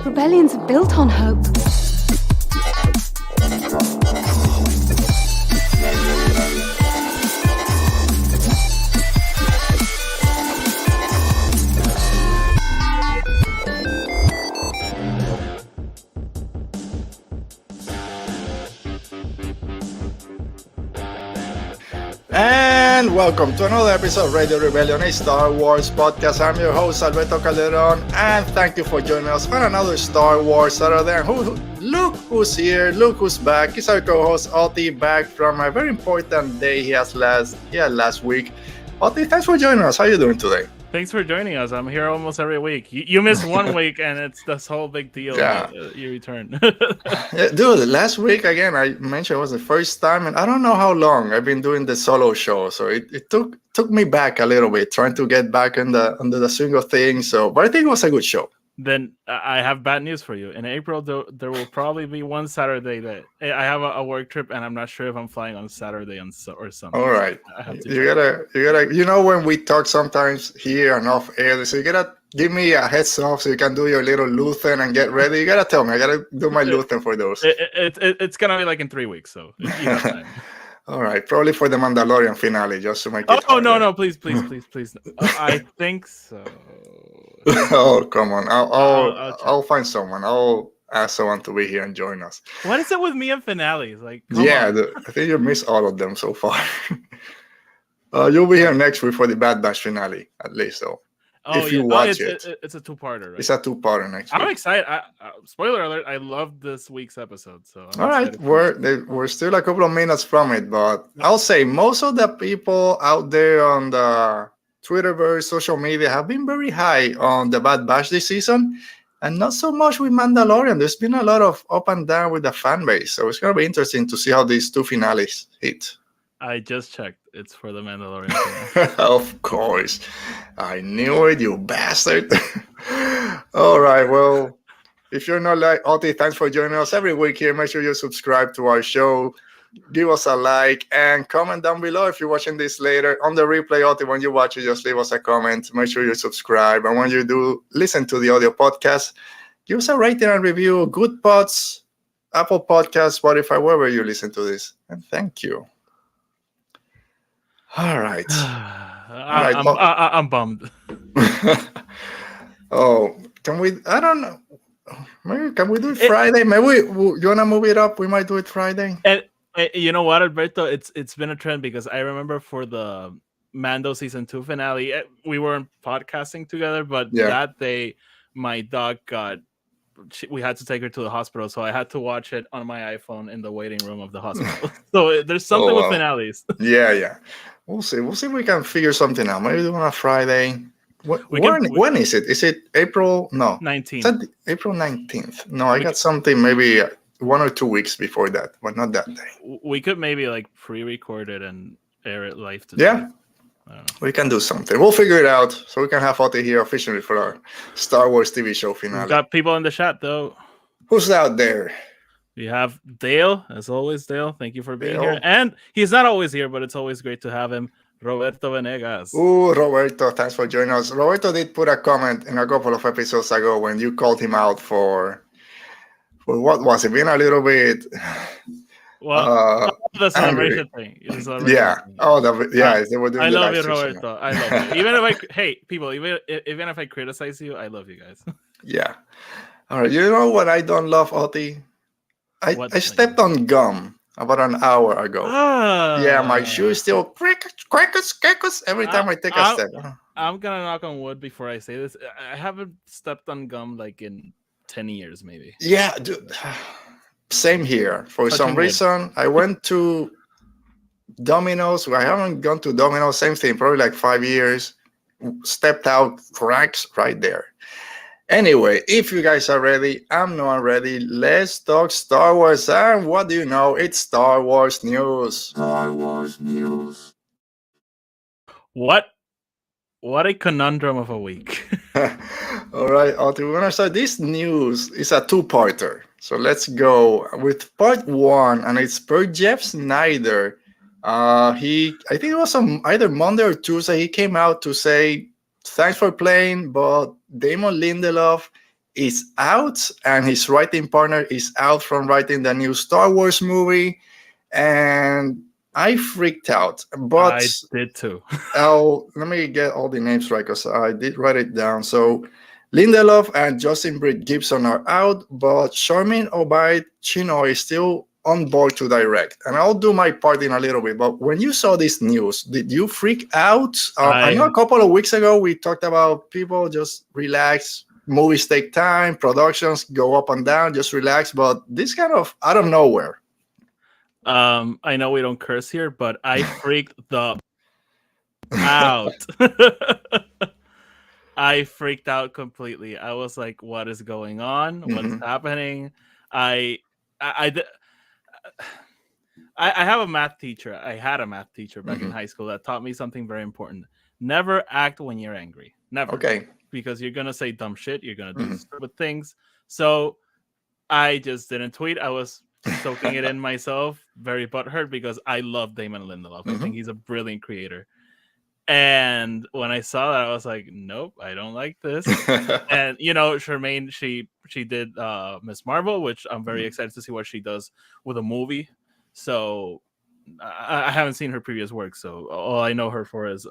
Rebellions are built on hope. And welcome to another episode of Radio Rebellion, a Star Wars podcast. I'm your host, Alberto Calderon, and thank you for joining us on another Star Wars Saturday. And look who's here, look who's back. It's our co-host, Oti, back from a very important day he had last week. Oti, thanks for joining us. How are you doing today? Thanks for joining us. I'm here almost every week. You miss 1 week, and it's this whole big deal. Yeah. You return. Dude, last week, again, I mentioned it was the first time, and I don't know how long I've been doing the solo show. So it took me back a little bit, trying to get back under the swing of things. But I think it was a good show. Then I have bad news for you. In April, there will probably be one Saturday that I have a work trip, and I'm not sure if I'm flying on Saturday or Sunday. All right, you gotta. When we talk sometimes here and off air, so you gotta give me a heads up so you can do your little Luthen and get ready. You gotta tell me. I gotta do my Luthen for those. It's gonna be like in 3 weeks, so you have time. All right, probably for the Mandalorian finale, just to make it. Oh no, please. I think so. Oh, come on. I'll find someone. I'll ask someone to be here and join us. What is it with me and finales? Like, I think you missed all of them so far. You'll be here next week for the Bad Batch finale, at least, though. If you watch it. It's a two-parter, right? It's a two-parter next week. I'm excited. Spoiler alert, I love this week's episode. So all right, we're still a couple of minutes from it, but I'll say most of the people out there on the Twitterverse, social media have been very high on the Bad Batch this season, and not so much with Mandalorian. There's been a lot of up and down with the fan base, so it's going to be interesting to see how these two finales hit. I just checked. It's for the Mandalorian. Of course. I knew it, you bastard. All right, well, if you're not like Oti, thanks for joining us every week here. Make sure you subscribe to our show. Give us a like and comment down below if you're watching this later. On the replay, Oti, when you watch it, just leave us a comment. Make sure you subscribe. And when you do listen to the audio podcast, give us a rating and review. Good Pods, Apple Podcasts, Spotify, wherever you listen to this. And thank you. All right. I'm bummed. Oh, can we? I don't know. Maybe can we do it Friday? Maybe you wanna move it up? We might do it Friday. And you know what, Alberto? It's been a trend because I remember for the Mando season 2 finale, we weren't podcasting together, but that day my dog we had to take her to the hospital, so I had to watch it on my iPhone in the waiting room of the hospital. So there's something with finales. Yeah. We'll see if we can figure something out. Maybe do it on a Friday. When is it? Is it April? No. 19th. April 19th. No, I got something maybe 1 or 2 weeks before that, but not that day. We could maybe like pre-record it and air it live today. Yeah. I don't know. We can do something. We'll figure it out so we can have Oti here officially for our Star Wars TV show finale. We've got people in the chat though. Who's out there? We have Dale, as always. Dale, thank you for being here. And he's not always here, but it's always great to have him. Roberto Venegas. Ooh, Roberto, thanks for joining us. Roberto did put a comment in a couple of episodes ago when you called him out for what was it? Being a little bit. Well, the celebration thing. They were doing. I love you, Roberto. I love you. Even if I criticize you, I love you guys. Yeah. All right. You know what I don't love, Oti? I stepped on gum about an hour ago. Yeah, my shoe is still crackers every time I take a step. I'm gonna knock on wood before I say this. I haven't stepped on gum like in 10 years, maybe. Yeah, dude. Same here. For some reason, I went to Domino's. I haven't gone to Domino's. Same thing, probably like 5 years. Stepped out, cracks right there. Anyway, if you guys are ready, I'm not ready. Let's talk Star Wars. And what do you know? It's Star Wars news. Star Wars news. What a conundrum of a week. All right, Oti, we're gonna start. This news is a two-parter. So let's go with part one, and it's per Jeff Snyder. I think it was on either Monday or Tuesday. He came out to say, thanks for playing, but Damon Lindelof is out, and his writing partner is out from writing the new Star Wars movie, and I freaked out. But I did too. let me get all the names right because I did write it down. So Lindelof and Justin Britt Gibson are out, but Charmin Obaid Chino is still on board to direct. And I'll do my part in a little bit. But when you saw this news, did you freak out? I know a couple of weeks ago we talked about people just relax. Movies take time, productions go up and down, just relax. But this kind of out of nowhere. I know we don't curse here, but I freaked the out. I freaked out completely. I was like, what is going on? What's happening? I have a math teacher. I had a math teacher back in high school that taught me something very important. Never act when you're angry. Never. Okay. Because you're going to say dumb shit. You're going to do stupid things. So I just didn't tweet. I was soaking it in myself. Very butthurt because I love Damon Lindelof. I think he's a brilliant creator. And when I saw that, I was like, nope, I don't like this. And, you know, Charmaine, she did Miss Marvel, which I'm very excited to see what she does with a movie. So I haven't seen her previous work, so all I know her for is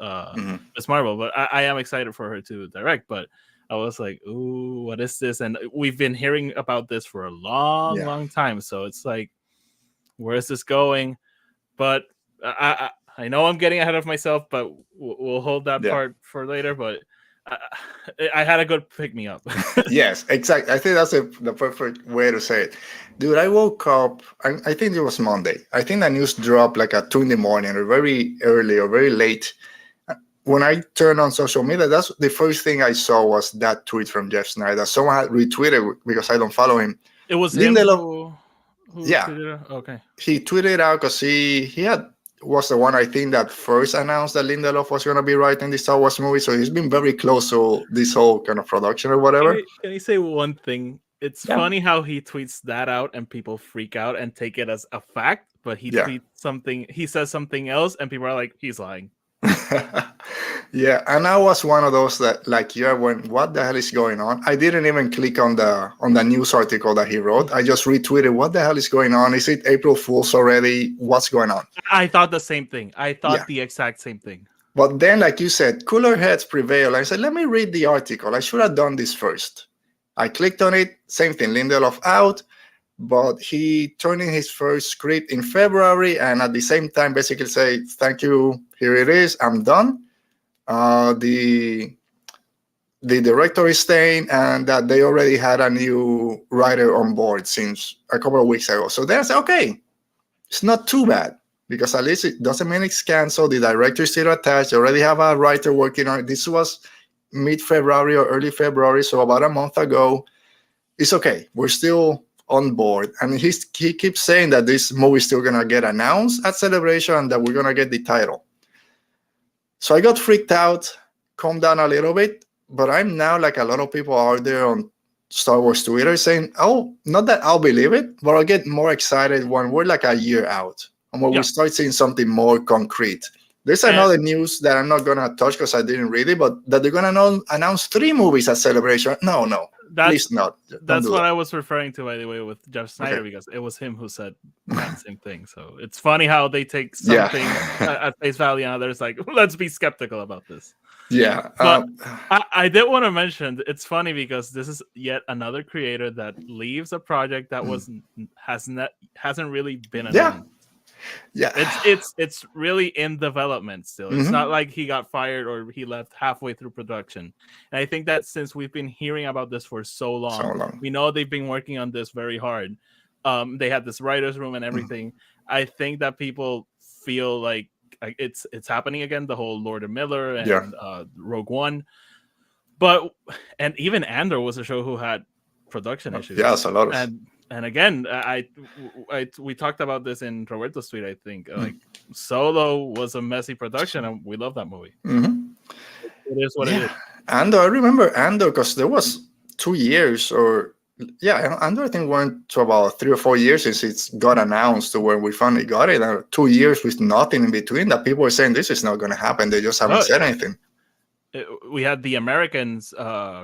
Miss Marvel. But I am excited for her to direct. But I was like, ooh, what is this? And we've been hearing about this for a long time. So it's like, where is this going? But I know I'm getting ahead of myself, but we'll hold that part for later. But I had a good pick me up. Yes, exactly. I think that's the perfect way to say it. Dude, I woke up, I think it was Monday. I think the news dropped like at 2 a.m. or very early or very late. When I turned on social media, that's the first thing I saw was that tweet from Jeff Snyder. Someone had retweeted because I don't follow him. It was Lindelof. Who tweeted it? Okay. He tweeted out because he was the one I think that first announced that Lindelof was going to be writing the Star Wars movie. So he's been very close to this whole kind of production or whatever. Can you say one thing? It's funny how he tweets that out and people freak out and take it as a fact, but he tweets something, he says something else and people are like, he's lying. Yeah, and I was one of those that like when what the hell is going on? I didn't even click on the news article that he wrote. I just retweeted, what the hell is going on? Is it April Fool's already? What's going on? I thought the same thing. I thought the exact same thing. But then, like you said, cooler heads prevail. I said, let me read the article. I should have done this first. I clicked on it, same thing, Lindelof out, but he turned in his first script in February and at the same time basically say, thank you, here it is, I'm done. The director is staying and that they already had a new writer on board since a couple of weeks ago. So then I said, okay, it's not too bad because at least it doesn't mean it's canceled. The director is still attached. They already have a writer working on it. This was mid-February or early February, so about a month ago. It's okay. We're still on board. And he keeps saying that this movie is still going to get announced at Celebration and that we're going to get the title. So I got freaked out, calmed down a little bit, but I'm now like a lot of people out there on Star Wars Twitter saying, oh, not that I'll believe it, but I'll get more excited when we're like a year out and when we start seeing something more concrete. There's another news that I'm not going to touch because I didn't read it, but that they're going to announce 3 movies at Celebration. No, please not. That's what I was referring to, by the way, with Jeff Snyder, because it was him who said that same thing. So it's funny how they take something at face value and others like, let's be skeptical about this. Yeah. But I did want to mention, it's funny because this is yet another creator that leaves a project that hasn't really been announced. Yeah, it's really in development still. It's not like he got fired or he left halfway through production. And I think that since we've been hearing about this for so long, we know they've been working on this very hard. They had this writer's room and everything. I think that people feel like it's happening again. The whole Lord and Miller and Rogue One, and even Andor was a show who had production issues. Yeah, it's a lot of. And again, we talked about this in Roberto's tweet, I think. Like, Solo was a messy production, and we love that movie. It is what it is. Andor, I remember Andor because there was 2 years Andor I think went to about 3 or 4 years since it's got announced to where we finally got it. And 2 years with nothing in between that people were saying this is not going to happen. They just haven't said anything. we had the Americans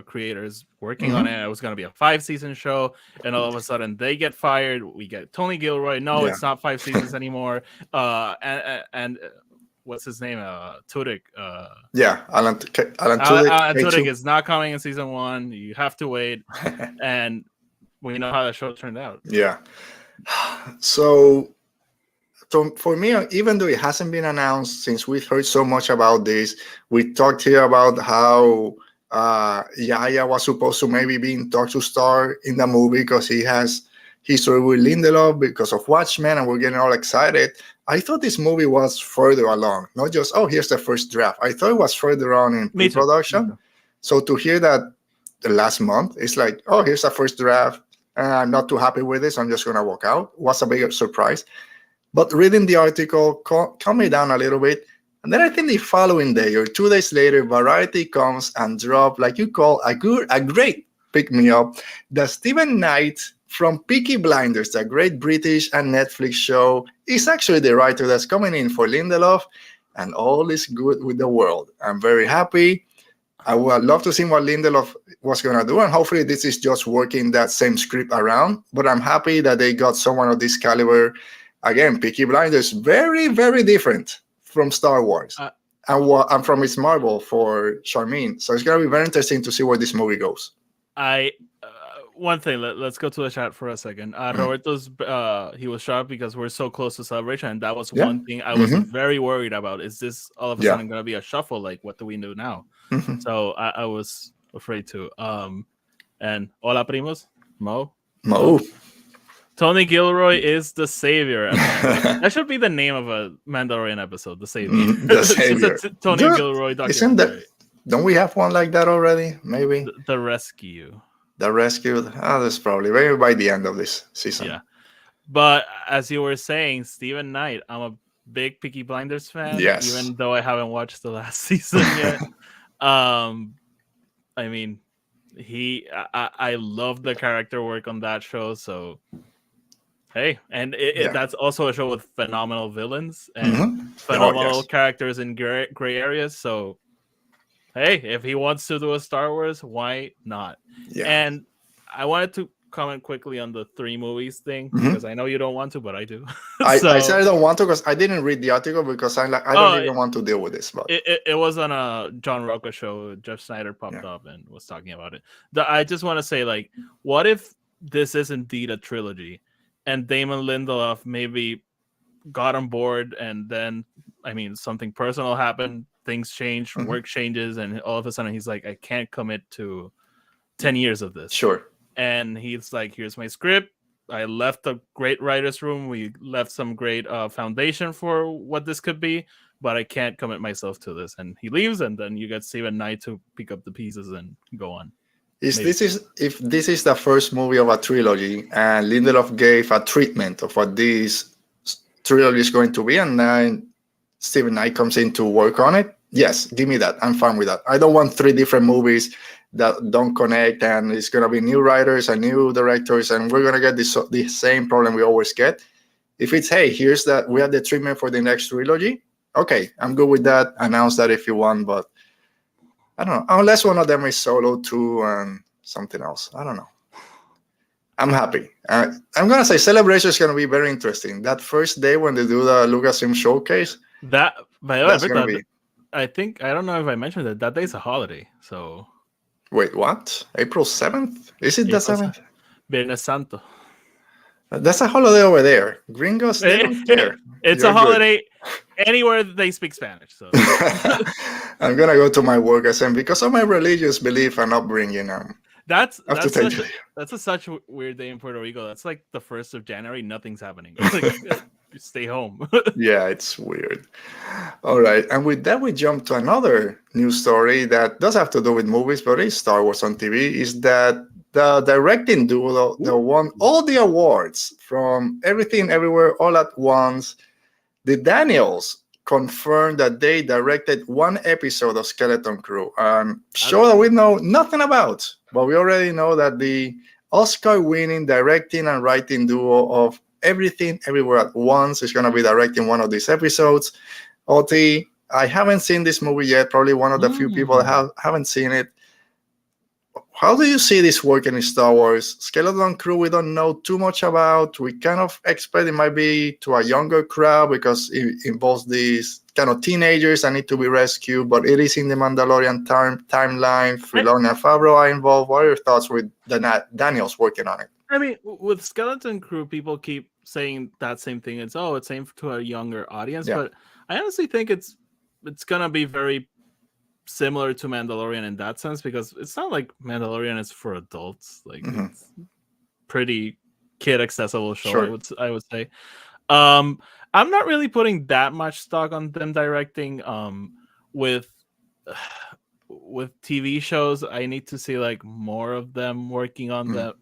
creators working on it. It was going to be a 5-season show, and all of a sudden they get fired. We get Tony Gilroy. No, it's not 5 seasons anymore. And what's his name? Tudyk. Alan Tudyk. Alan Tudyk is not coming in season 1. You have to wait, and we know how the show turned out. Yeah. So for me, even though it hasn't been announced, since we've heard so much about this, we talked here about how Yahya was supposed to maybe be in talk to star in the movie because he has history with Lindelof because of Watchmen, and we're getting all excited. I thought this movie was further along, not just, here's the first draft. I thought it was further on in pre-production. So to hear that the last month, it's like, here's the first draft. I'm not too happy with this. I'm just going to walk out. Was a big surprise. But reading the article calmed me down a little bit. And then I think the following day or 2 days later, Variety comes and drop, like you call, a great pick-me-up, that Stephen Knight from Peaky Blinders, the great British and Netflix show, is actually the writer that's coming in for Lindelof, and all is good with the world. I'm very happy. I would love to see what Lindelof was going to do, and hopefully this is just working that same script around. But I'm happy that they got someone of this caliber. Again, Peaky Blinders, very, very different from Star Wars. And from Miss Marvel for Charmaine. So it's going to be very interesting to see where this movie goes. One thing, let's go to the chat for a second. Roberto's, he was shocked because we're so close to Celebration, and that was one thing I was very worried about. Is this all of a sudden going to be a shuffle? Like, what do we do now? So I was afraid to. And hola, primos. Mo. Tony Gilroy is the savior. That should be the name of a Mandalorian episode, the savior. The savior. Tony Gilroy documentary. Don't we have one like that already? Maybe the rescue. The rescue. That's probably maybe by the end of this season. Yeah, but as you were saying, Stephen Knight, I'm a big Peaky Blinders fan. Yes. Even though I haven't watched the last season yet. I mean, I love the character work on that show. So. Hey, and that's also a show with phenomenal villains and phenomenal characters in gray areas. So, hey, if he wants to do a Star Wars, why not? Yeah. And I wanted to comment quickly on the 3 movies thing because I know you don't want to, but I do. I said I don't want to because I didn't read the article because I don't even want to deal with this. But it was on a John Rocca show. Jeff Snyder popped up and was talking about it. I just want to say, like, what if this is indeed a trilogy? And Damon Lindelof maybe got on board, and then, I mean, something personal happened, things changed, work changes, and all of a sudden he's like, I can't commit to 10 years of this. Sure. And he's like, here's my script. I left a great writer's room. We left some great foundation for what this could be, but I can't commit myself to this. And he leaves, and then you get Stephen Knight to pick up the pieces and go on. If this is the first movie of a trilogy, and Lindelof gave a treatment of what this trilogy is going to be, and then Stephen Knight comes in to work on it, yes, give me that. I'm fine with that. I don't want 3 different movies that don't connect, and it's going to be new writers and new directors, and we're going to get the same problem we always get. If it's, hey, we have the treatment for the next trilogy, okay, I'm good with that. Announce that if you want, but I don't know. Unless one of them is Solo 2 and something else. I don't know. I'm happy. I'm going to say Celebration is going to be very interesting. That first day when they do the Lucasfilm showcase. By the way, I don't know if I mentioned that day's a holiday. So. Wait, what? April 7th? Is it the 7th? Viernes Santo. That's a holiday over there. Gringos, they don't care. It's a holiday anywhere they speak Spanish. So I'm gonna go to my work and because of my religious belief and upbringing. That's such a weird day in Puerto Rico. That's like the 1st of January. Nothing's happening. Like, stay home. Yeah, it's weird. All right, and with that, we jump to another news story that does have to do with movies, but it's Star Wars on TV. Is that the directing duo that won all the awards from Everything Everywhere All at Once, the Daniels, confirmed that they directed 1 episode of Skeleton Crew. Show that we know nothing about, but we already know that the Oscar-winning directing and writing duo of Everything Everywhere at Once is going to be directing one of these episodes. Oti, I haven't seen this movie yet. Probably one of the few people that haven't seen it. How do you see this working in Star Wars? Skeleton Crew, we don't know too much about. We kind of expect it might be to a younger crowd because it involves these kind of teenagers that need to be rescued, but it is in the Mandalorian timeline. Filoni and Favreau are involved. What are your thoughts with Daniels working on it? I mean, with Skeleton Crew, people keep saying that same thing. It's aimed to a younger audience, but I honestly think it's gonna be very similar to Mandalorian in that sense, because it's not like Mandalorian is for adults. Like it's pretty kid accessible show. Sure. I would say. I'm not really putting that much stock on them directing. With TV shows, I need to see like more of them working on them.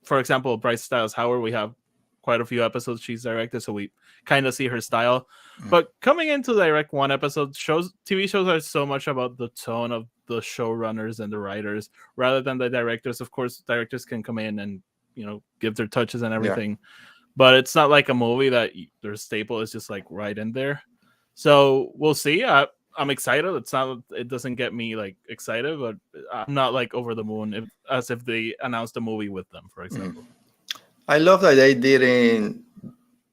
For example, Bryce Styles Howard, we have quite a few episodes she's directed, so we kind of see her style. But coming into direct one episode, TV shows are so much about the tone of the showrunners and the writers rather than the directors. Of course, directors can come in and give their touches and everything, but it's not like a movie that their staple is just like right in there. So we'll see. I'm excited. It doesn't get me like excited, but I'm not like over the moon as if they announced a movie with them, for example. I love that they didn't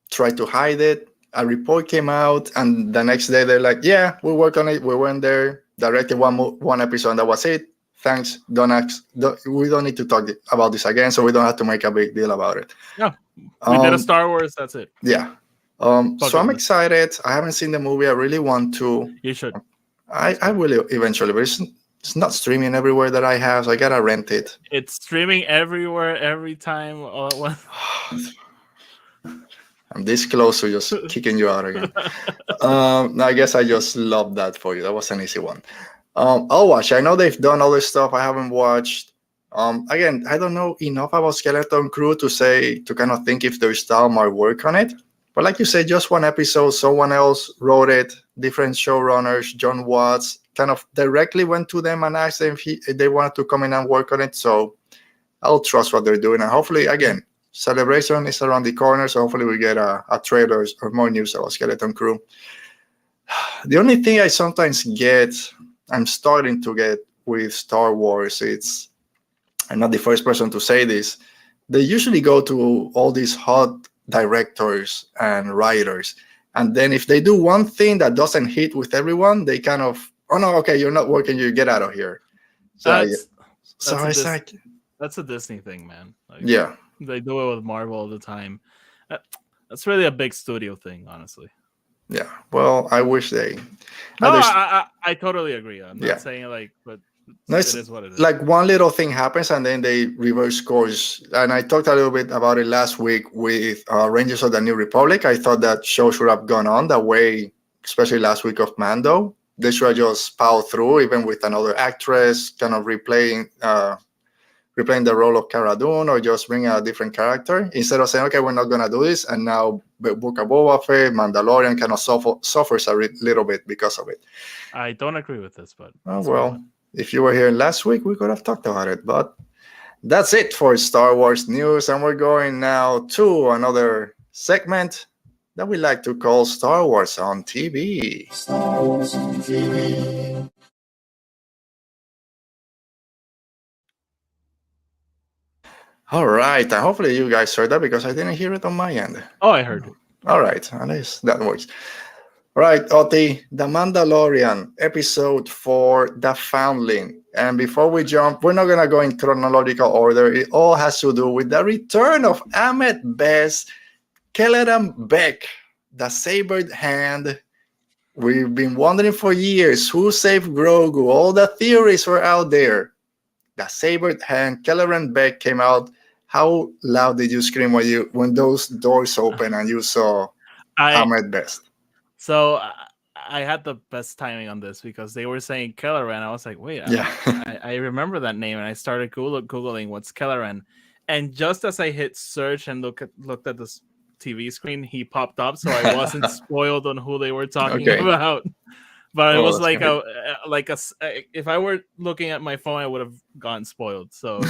try to hide it. A report came out, and the next day they're like, "Yeah, we work on it. We went there, directed one episode, and that was it. Thanks. We don't need to talk about this again, so we don't have to make a big deal about it." Yeah, we did a Star Wars. That's it. Yeah. So I'm excited. I haven't seen the movie. I really want to. You should. I will eventually, but it's not streaming everywhere that I have, so I gotta rent it. It's streaming everywhere, every time, all at once. I'm this close to just kicking you out again. I guess I just love that for you. That was an easy one. I'll watch. I know they've done other stuff I haven't watched. Again, I don't know enough about Skeleton Crew to kind of think if their style might work on it. But like you said, just one episode, someone else wrote it, different showrunners, John Watts, kind of directly went to them and asked them if they wanted to come in and work on it. So I'll trust what they're doing. And hopefully, again, Celebration is around the corner, so hopefully we get a trailer or more news about Skeleton Crew. The only thing I'm starting to get with Star Wars, I'm not the first person to say this, they usually go to all these hot directors and writers, and then if they do one thing that doesn't hit with everyone, they kind of, oh no, okay, you're not working, you get out of here. That's a Disney thing, man. Like, yeah, they do it with Marvel all the time. That's really a big studio thing, honestly. Yeah, well, I wish they. No, I totally agree. I'm not saying like, but it is what it is. Like one little thing happens and then they reverse course. And I talked a little bit about it last week with Rangers of the New Republic. I thought that show should have gone on that way, especially last week of Mando. They should have just powered through, even with another actress, kind of replaying the role of Cara Dune, or just bring a different character instead of saying, okay, we're not going to do this. And now Book of Boba Fett, Mandalorian kind of suffers a little bit because of it. I don't agree with this, but if you were here last week, we could have talked about it. But that's it for Star Wars news. And we're going now to another segment that we like to call Star Wars on TV. Star Wars on TV. All right, and hopefully you guys heard that because I didn't hear it on my end. Oh, I heard it. All right, at least that works. All right, Oti, The Mandalorian, episode 4, The Foundling. And before we jump, we're not going to go in chronological order. It all has to do with the return of Ahmed Best, Kelleran Beck, the sabered hand. We've been wondering for years who saved Grogu. All the theories were out there. The sabered hand, Kelleran Beck came out. How loud did you scream when those doors opened and you saw Ahmed Best? So I had the best timing on this because they were saying Kelleran. I was like, wait, I remember that name, and I started googling what's Kelleran, and just as I hit search and looked at the TV screen, he popped up, so I wasn't spoiled on who they were talking about. But it was like if I were looking at my phone, I would have gotten spoiled. So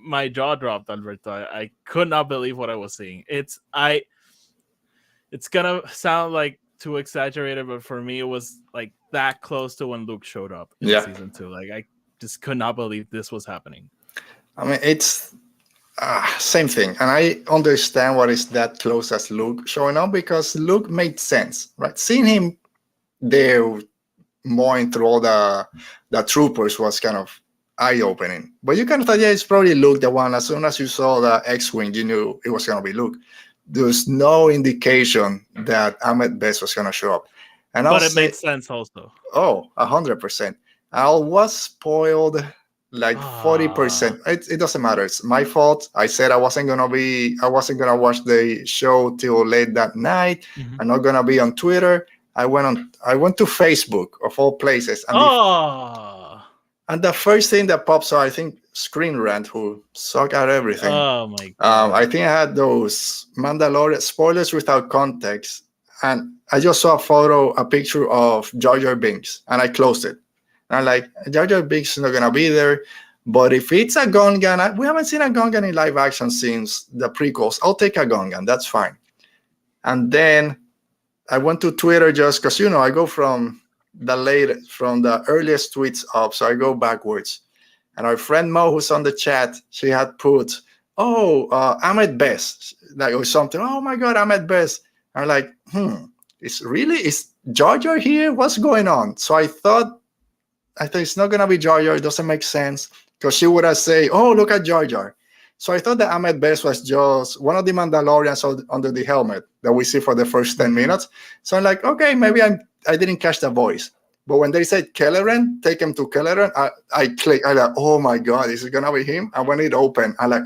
my jaw dropped, Alberto. I could not believe what I was seeing. It's gonna sound like too exaggerated, but for me, it was like that close to when Luke showed up in season 2. Like, I just could not believe this was happening. I mean, it's same thing, and I understand what is that close as Luke showing up, because Luke made sense, right? Seeing him there mowing through all the troopers was kind of eye-opening. But you kind of thought, yeah, it's probably Luke, the one. As soon as you saw the X-Wing, you knew it was going to be Luke. There's no indication that Ahmed Best was going to show up. But it made sense also. Oh, 100%. I was spoiled like 40%. It doesn't matter. It's my fault. I said I wasn't gonna watch the show till late that night. I'm not gonna be on Twitter. I went to Facebook, of all places. And the first thing that pops up, I think Screen Rant, who suck at everything. Oh my god. I think I had those Mandalorian spoilers without context. And I just saw a picture of Jar Jar Binks, and I closed it. And I'm like, Jar Jar Binks is not gonna be there. But if it's a Gungan, we haven't seen a Gungan in live action since the prequels. I'll take a Gungan, that's fine. And then I went to Twitter just because, I go from the earliest tweets up, so I go backwards. And our friend Mo, who's on the chat, she had put, Ahmed Best, like, or something. Oh my God, Ahmed Best. I'm like, is Jar Jar here? What's going on? So I thought it's not gonna be Jar Jar. It doesn't make sense, because she would have said, "Oh, look at Jar Jar." So I thought that Ahmed Best was just one of the Mandalorians under the helmet that we see for the first 10 minutes. So I'm like, okay, maybe I didn't catch the voice. But when they said Kelleran, take him to Kelleran, I clicked. I like, oh my God, is it gonna be him? And when it opened, I'm like,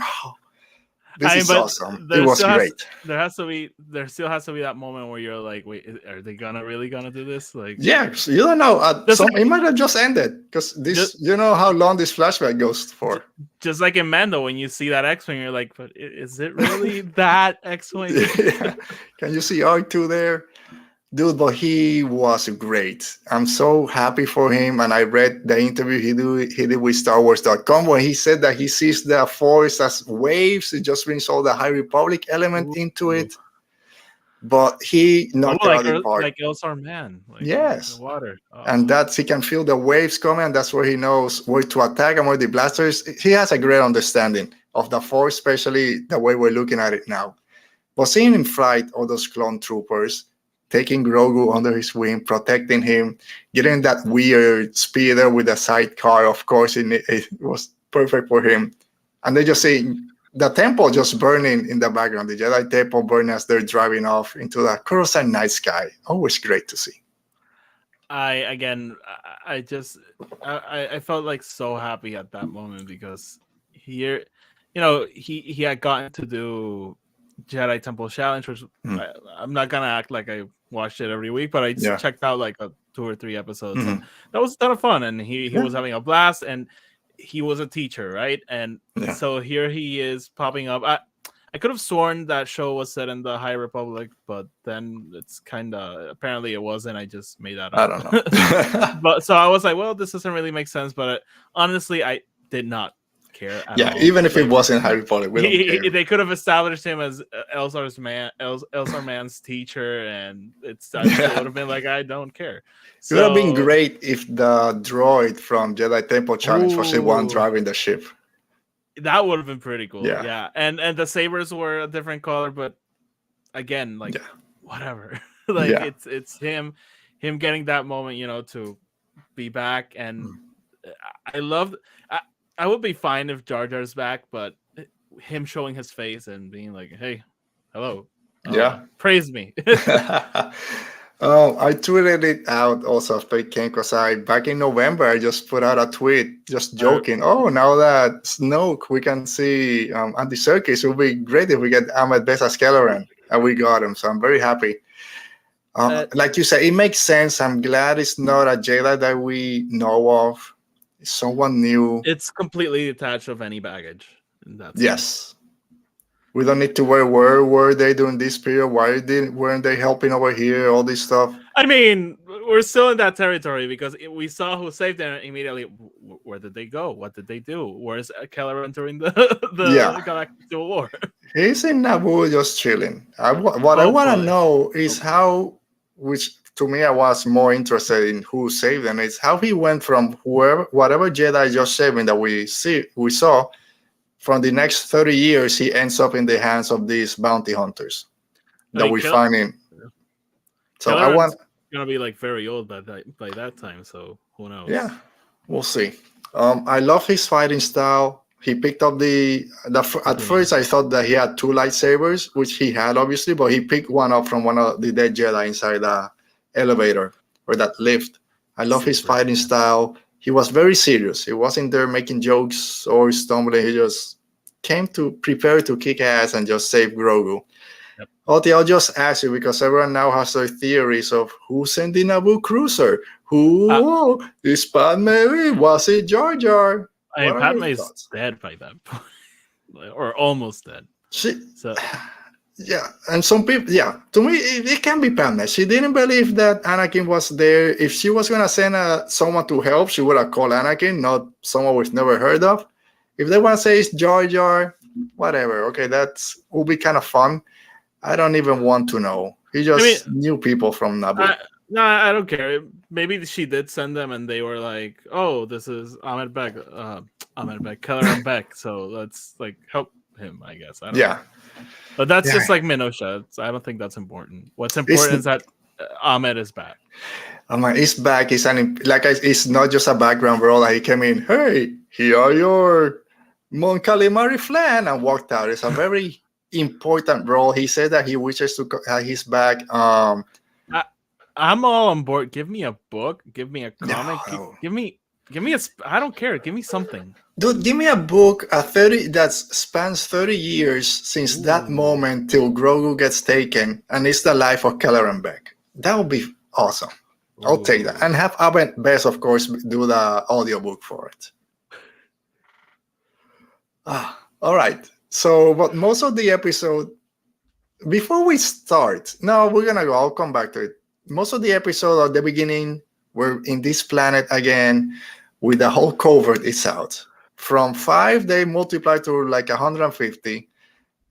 this is awesome. It was great. There still has to be that moment where you're like, wait, are they really gonna do this? Like, yeah, so you don't know. It might have just ended, because this, you know how long this flashback goes for. Just like in Mando, when you see that X-Wing, you're like, but is it really that X-Wing? Yeah. Can you see R2 there? Dude, but he was great. I'm so happy for him. And I read the interview he did with StarWars.com, where he said that he sees the Force as waves. It just brings all the High Republic element into it. But he knocked it out of the park. Like Elsar Man. Yes. The water. And he can feel the waves coming. And that's where he knows where to attack and where the blasters. He has a great understanding of the Force, especially the way we're looking at it now. But seeing him fight all those clone troopers, taking Grogu under his wing, protecting him, getting that weird speeder with a sidecar, of course, it was perfect for him. And they just see the temple just burning in the background, the Jedi Temple burning as they're driving off into the Coruscant night sky. Always great to see. I felt like so happy at that moment, because here, he had gotten to do Jedi Temple Challenge, which I'm not gonna act like I watched it every week, but I just checked out like 2 or 3 episodes. And that was a ton of fun, and he was having a blast, and he was a teacher, right? And so here he is popping up. I could have sworn that show was set in the High Republic, but then it's apparently it wasn't. I just made that up. I don't know. But so I was like, well, this doesn't really make sense. But honestly, I did not care at all. Even if it wasn't High Republic, they could have established him as Elsar Man's teacher, and it would have been like, I don't care. It would have been great if the droid from Jedi Temple Challenge was the one driving the ship. That would have been pretty cool. Yeah. And the sabers were a different color, but again, like whatever. Like it's him getting that moment, to be back. And I would be fine if Jar Jar's back, but him showing his face and being like, hey, hello. Praise me. I tweeted it out also, because back in November, I just put out a tweet just joking. Now that Snoke, we can see Andy Serkis. It would be great if we get Ahmed Best as Kelleran, and we got him. So I'm very happy. Like you said, it makes sense. I'm glad it's not a Jedi that we know of. It's someone new. It's completely detached of any baggage. Yes. We don't need to worry, where were they during this period? Why weren't they helping over here? All this stuff. I mean, we're still in that territory, because we saw who saved them immediately. Where did they go? What did they do? Where's Kelleran during the Galactic Civil War? He's in Naboo just chilling. What I want to know is how which to me I was more interested in who saved them, is how he went from whatever Jedi just saving that we saw, from the next 30 years, he ends up in the hands of these bounty hunters that we find in. So I want gonna be like very old by that time, so who knows? Yeah, we'll see. I love his fighting style. He picked up at first I thought that he had two lightsabers, which he had obviously, but he picked one up from one of the dead Jedi inside the elevator or that lift. I love his fighting style. He was very serious. He wasn't there making jokes or stumbling. He just came to prepare to kick ass and just save Grogu. Yep. Oti, I'll just ask you, because everyone now has their theories of who sent the Naboo cruiser. Who is Padme? Was it Jar Jar? I mean, Padme's dead by that point, or almost dead. Yeah, and some people, to me, it can be Padme. She didn't believe that Anakin was there. If she was going to send someone to help, she would have called Anakin, not someone we've never heard of. If they want to say it's Jar Jar, whatever. Okay, that will be kind of fun. I don't even want to know. He just knew people from Naboo. No, I don't care. Maybe she did send them, and they were like, "Oh, this is Ahmed Beck, Keller Beck. So let's like help him." I guess. I don't know. But that's just like minutia. I don't think that's important. What's important is that Ahmed is back. He's back. It's not just a background role. Like he came in. Hey, here are your Mon Calamari flan, and walked out. It's a very important role. He said that he wishes to have his back. I'm all on board. Give me a book. Give me a comic. No. Give me I don't care. Give me something. Dude, give me a book that spans 30 years since that moment till Grogu gets taken, and it's the life of Keller and Beck. That would be awesome. I'll take that. And have Ahmed Best, of course, do the audiobook for it. All right. So, but most of the episode, before we start, no, we're going to go. I'll come back to it. Most of the episode at the beginning, we're in this planet again with the whole covert is out. From 5, they multiply to like 150.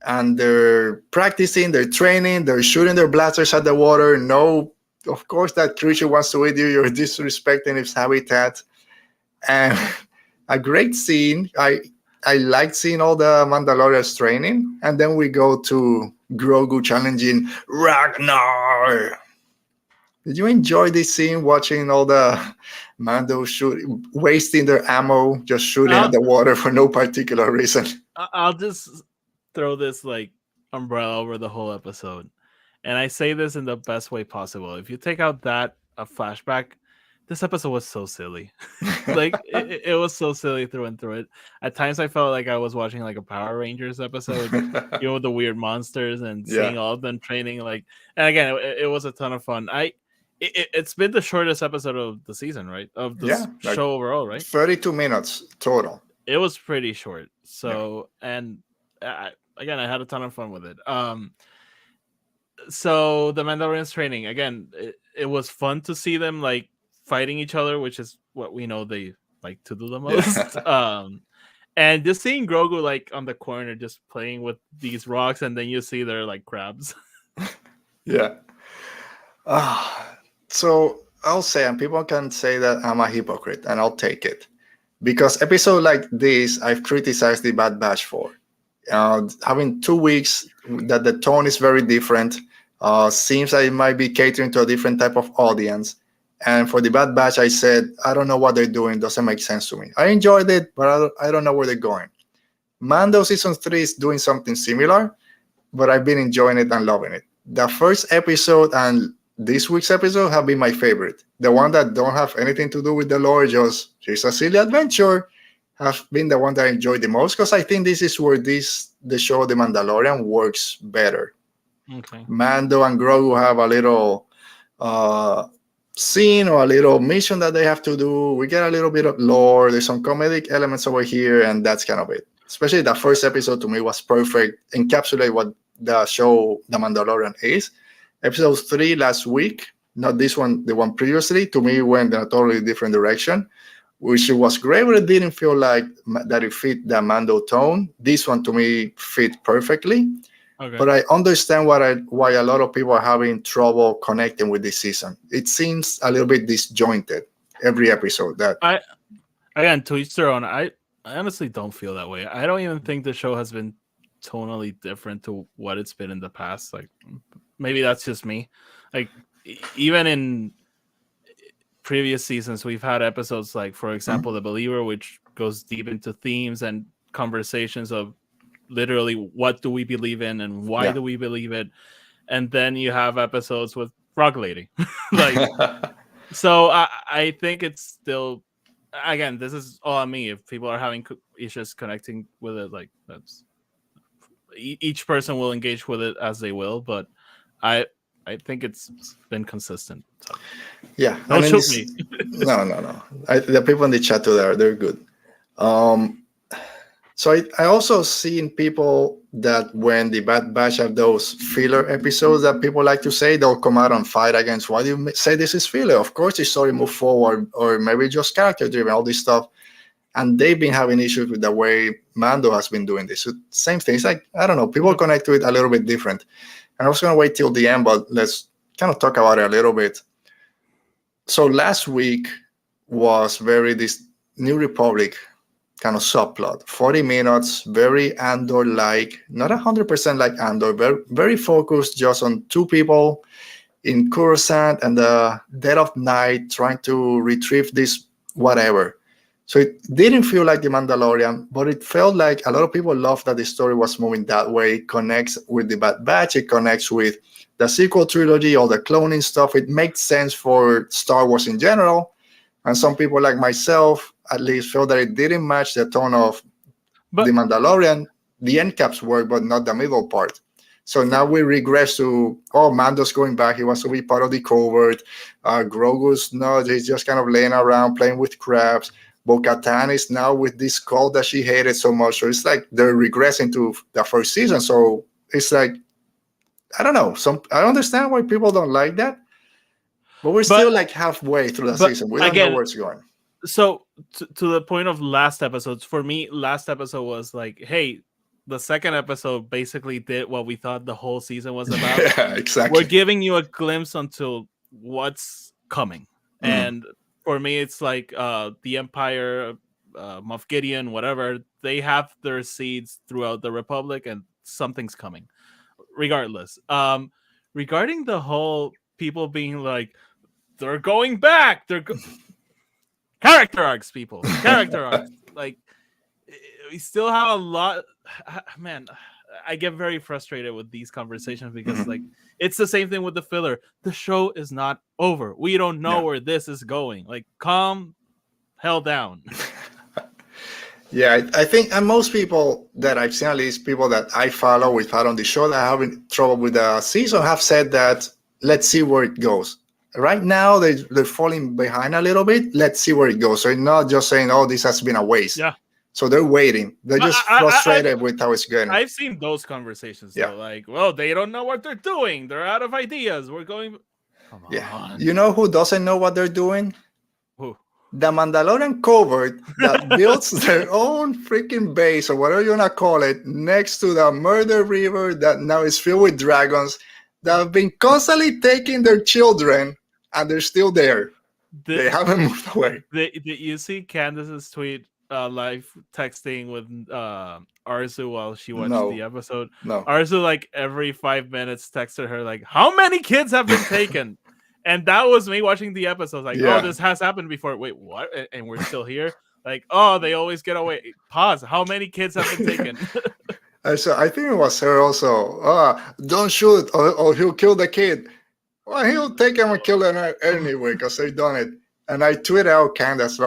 And they're practicing, they're training, they're shooting their blasters at the water. No, of course, that creature wants to eat you. You're disrespecting its habitat. And a great scene. I like seeing all the Mandalorians training. And then we go to Grogu challenging Ragnar. Did you enjoy this scene, watching all the Mando wasting their ammo, just shooting at the water for no particular reason? I'll just throw this like umbrella over the whole episode. And I say this in the best way possible. If you take out that a flashback, this episode was so silly. Like it was so silly through and through it. At times I felt like I was watching like a Power Rangers episode, with the weird monsters and seeing all of them training. Like, and again, it was a ton of fun. It's been the shortest episode of the season, right? Of the show overall, right? 32 minutes total. It was pretty short. So, and again, I had a ton of fun with it. So the Mandalorians training, again, it was fun to see them like fighting each other, which is what we know they like to do the most. And just seeing Grogu like on the corner just playing with these rocks, and then you see they're like crabs. So I'll say, and people can say that I'm a hypocrite, and I'll take it. Because episode like this, I've criticized the Bad Batch for. Having 2 weeks, that the tone is very different. Seems like it might be catering to a different type of audience. And for the Bad Batch, I said, I don't know what they're doing. Doesn't make sense to me. I enjoyed it, but I don't know where they're going. Mando Season 3 is doing something similar, but I've been enjoying it and loving it. The first episode and this week's episode have been my favorite. The one that don't have anything to do with the lore, just here's a silly adventure, have been the one that I enjoyed the most, because I think this is where the show The Mandalorian works better. Okay. Mando and Grogu have a little scene or a little mission that they have to do. We get a little bit of lore. There's some comedic elements over here, and that's kind of it. Especially the first episode to me was perfect, encapsulate what the show The Mandalorian is. Episode 3 last week, not this one, the one previously, to me went in a totally different direction, which was great, but it didn't feel like that it fit the Mando tone. This one to me fit perfectly. Okay. But I understand why a lot of people are having trouble connecting with this season. It seems a little bit disjointed every episode. Again, to each their own. I honestly don't feel that way. I don't even think the show has been tonally different to what it's been in the past. Like, maybe that's just me. Like, even in previous seasons, we've had episodes like, for example, The Believer, which goes deep into themes and conversations of literally what do we believe in and why do we believe it. And then you have episodes with Frog Lady. Like, so I think it's still, again, this is all on me. If people are having issues connecting with it, like, that's each person will engage with it as they will, but I think it's been consistent. So. Yeah, don't shoot me. No. The people in the chat too, they're good. So I also seen people that when the Bad Batch have those filler episodes that people like to say, they'll come out and fight against. Why do you say this is filler? Of course, the story move forward, or maybe just character driven, all this stuff. And they've been having issues with the way Mando has been doing this. So same thing. It's like, I don't know, people connect to it a little bit different. And I was going to wait till the end, but let's kind of talk about it a little bit. So last week was this New Republic kind of subplot. 40 minutes, very Andor-like, not 100% like Andor, very, very focused just on two people in Coruscant and the dead of night trying to retrieve this whatever. So it didn't feel like The Mandalorian, but it felt like a lot of people loved that the story was moving that way. It connects with the Bad Batch. It connects with the sequel trilogy, all the cloning stuff. It makes sense for Star Wars in general. And some people like myself, at least, felt that it didn't match the tone of The Mandalorian. The end caps work, but not the middle part. So now we regress to, Mando's going back. He wants to be part of the covert. Grogu's not. He's just kind of laying around, playing with crabs. Bo-Katan is now with this cult that she hated so much. So it's like they're regressing to the first season. So it's like, I don't know. I understand why people don't like that. But we're still like halfway through the season. We don't know where it's going. So to the point of last episodes, for me, last episode was like, hey, the second episode basically did what we thought the whole season was about. Yeah, exactly. We're giving you a glimpse onto what's coming. And for me, it's like the Empire, Moff Gideon, whatever, they have their seeds throughout the Republic and something's coming. Regardless. Regarding the whole people being like, they're going back. Character arcs, people. Character arcs. Like, we still have a lot. Man, I get very frustrated with these conversations because, like, it's the same thing with the filler. The show is not over. We don't know where this is going. Like, calm hell down. Yeah, I think, and most people that I've seen, at least people that I follow, we've had on the show that are having trouble with the season, have said that let's see where it goes. Right now, they're falling behind a little bit. Let's see where it goes. So it's not just saying, this has been a waste. Yeah. So they're waiting. They're just frustrated with how it's going. I've seen those conversations. Yeah. Like, well, they don't know what they're doing. They're out of ideas. We're going. Come on. You know who doesn't know what they're doing? Who? The Mandalorian covert that builds their own freaking base, or whatever you want to call it, next to the murder river that now is filled with dragons that have been constantly taking their children, and they're still there. They haven't moved away. Did you see Candace's tweet? Live texting with Arzu while she watched the episode. No. Arzu, like, every 5 minutes texted her like, how many kids have been taken? And that was me watching the episode. Like, this has happened before. Wait, what? And we're still here? Like, they always get away. Pause. How many kids have been taken? So I think it was her also. Don't shoot or he'll kill the kid. Well, he'll take him and kill him anyway because they've done it. And I tweeted out Candace.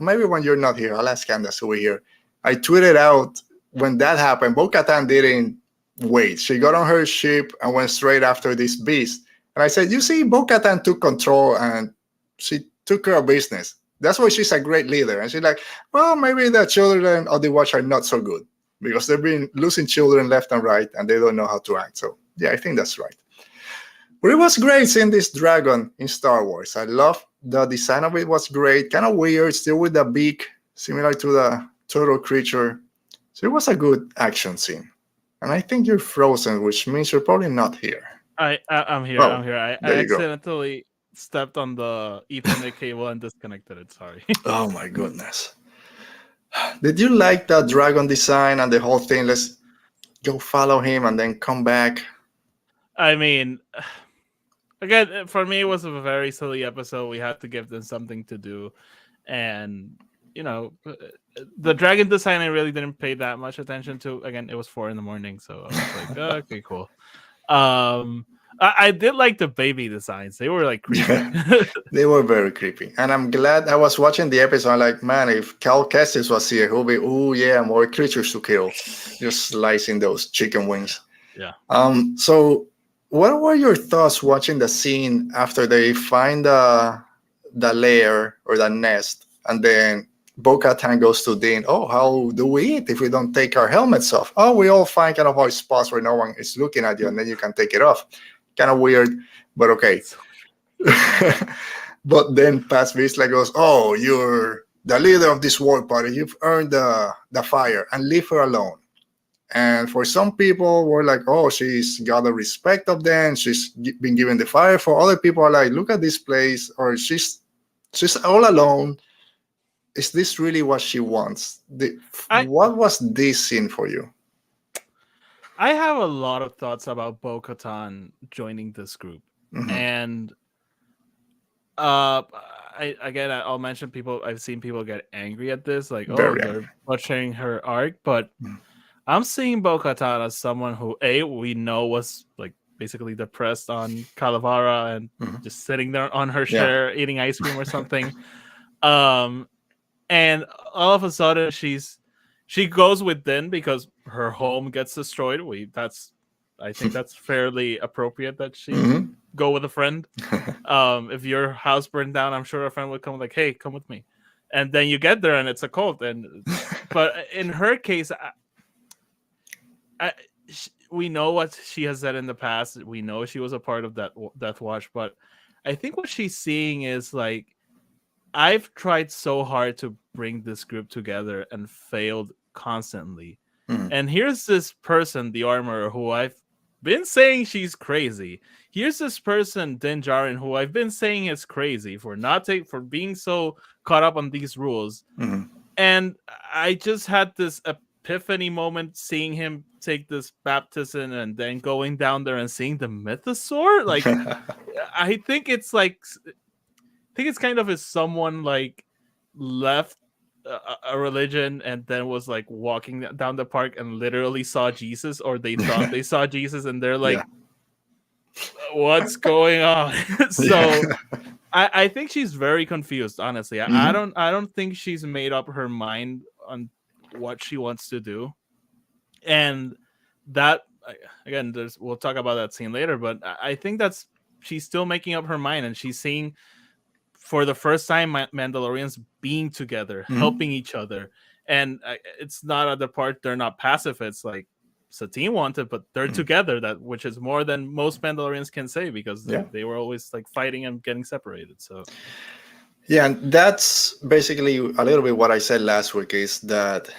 Maybe when you're not here, I'll ask Candace over here. I tweeted out when that happened, Bo-Katan didn't wait. She got on her ship and went straight after this beast. And I said, you see, Bo-Katan took control and she took care of business. That's why she's a great leader. And she's like, well, maybe the children of the Watch are not so good because they've been losing children left and right and they don't know how to act. So, yeah, I think that's right. But it was great seeing this dragon in Star Wars. I love the design of it. Was great, kind of weird, still with the beak, similar to the turtle creature. So it was a good action scene. And I think you're frozen, which means you're probably not here. I'm here. Oh, I'm here. I there you go. accidentally stepped on the Ethernet cable and disconnected it. Sorry. Oh my goodness. Did you like that dragon design and the whole thing? Let's go follow him and then come back. I mean, again, for me, it was a very silly episode. We had to give them something to do, and you know, the dragon design I really didn't pay that much attention to. Again, it was 4 a.m, so I was like, oh, okay, cool. I did like the baby designs. They were like creepy. They were very creepy. And I'm glad I was watching the episode. I'm like, man, if Cal Kestis was here, he'll be, oh yeah, more creatures to kill. Just slicing those chicken wings. Yeah. So what were your thoughts watching the scene after they find the lair or the nest, and then Bo-Katan goes to Dean, oh, how do we eat if we don't take our helmets off? Oh, we all find kind of our spots where no one is looking at you, and then you can take it off. Kind of weird, but okay. But then Paz Vizsla goes, oh, you're the leader of this war party. You've earned the fire, and leave her alone. And for some people, we're like, oh, she's got the respect of them. She's been given the fire. For other people are like, look at this place, or she's all alone. Is this really what she wants? What was this scene for you? I have a lot of thoughts about Bo-Katan joining this group. Mm-hmm. And I'll mention people. I've seen people get angry at this, like, they're butchering her arc. But I'm seeing Bo-Katan as someone who, we know was like basically depressed on Calavera and just sitting there on her chair eating ice cream or something. And all of a sudden she goes with Din because her home gets destroyed. I think that's fairly appropriate that she go with a friend. If your house burned down, I'm sure a friend would come like, hey, come with me. And then you get there and it's a cult. But in her case, we know what she has said in the past. We know she was a part of that Death Watch. But I think what she's seeing is like, I've tried so hard to bring this group together and failed constantly. And here's this person, the Armorer, who I've been saying she's crazy. Here's this person, Din Djarin, who I've been saying is crazy for for being so caught up on these rules. And I just had this epiphany moment seeing him take this baptism and then going down there and seeing the mythosaur. Like, I think it's kind of as someone like left a religion and then was like walking down the park and literally saw Jesus, or they thought they saw Jesus, and they're like, what's going on? So I think she's very confused, honestly. I don't think she's made up her mind on what she wants to do. And that, again, we'll talk about that scene later, but I think she's still making up her mind, and she's seeing for the first time Mandalorians being together, helping each other. And it's not at the part they're not pacifists like Satine wanted, but they're together, which is more than most Mandalorians can say, because they were always like fighting and getting separated. So and that's basically a little bit what I said last week, is that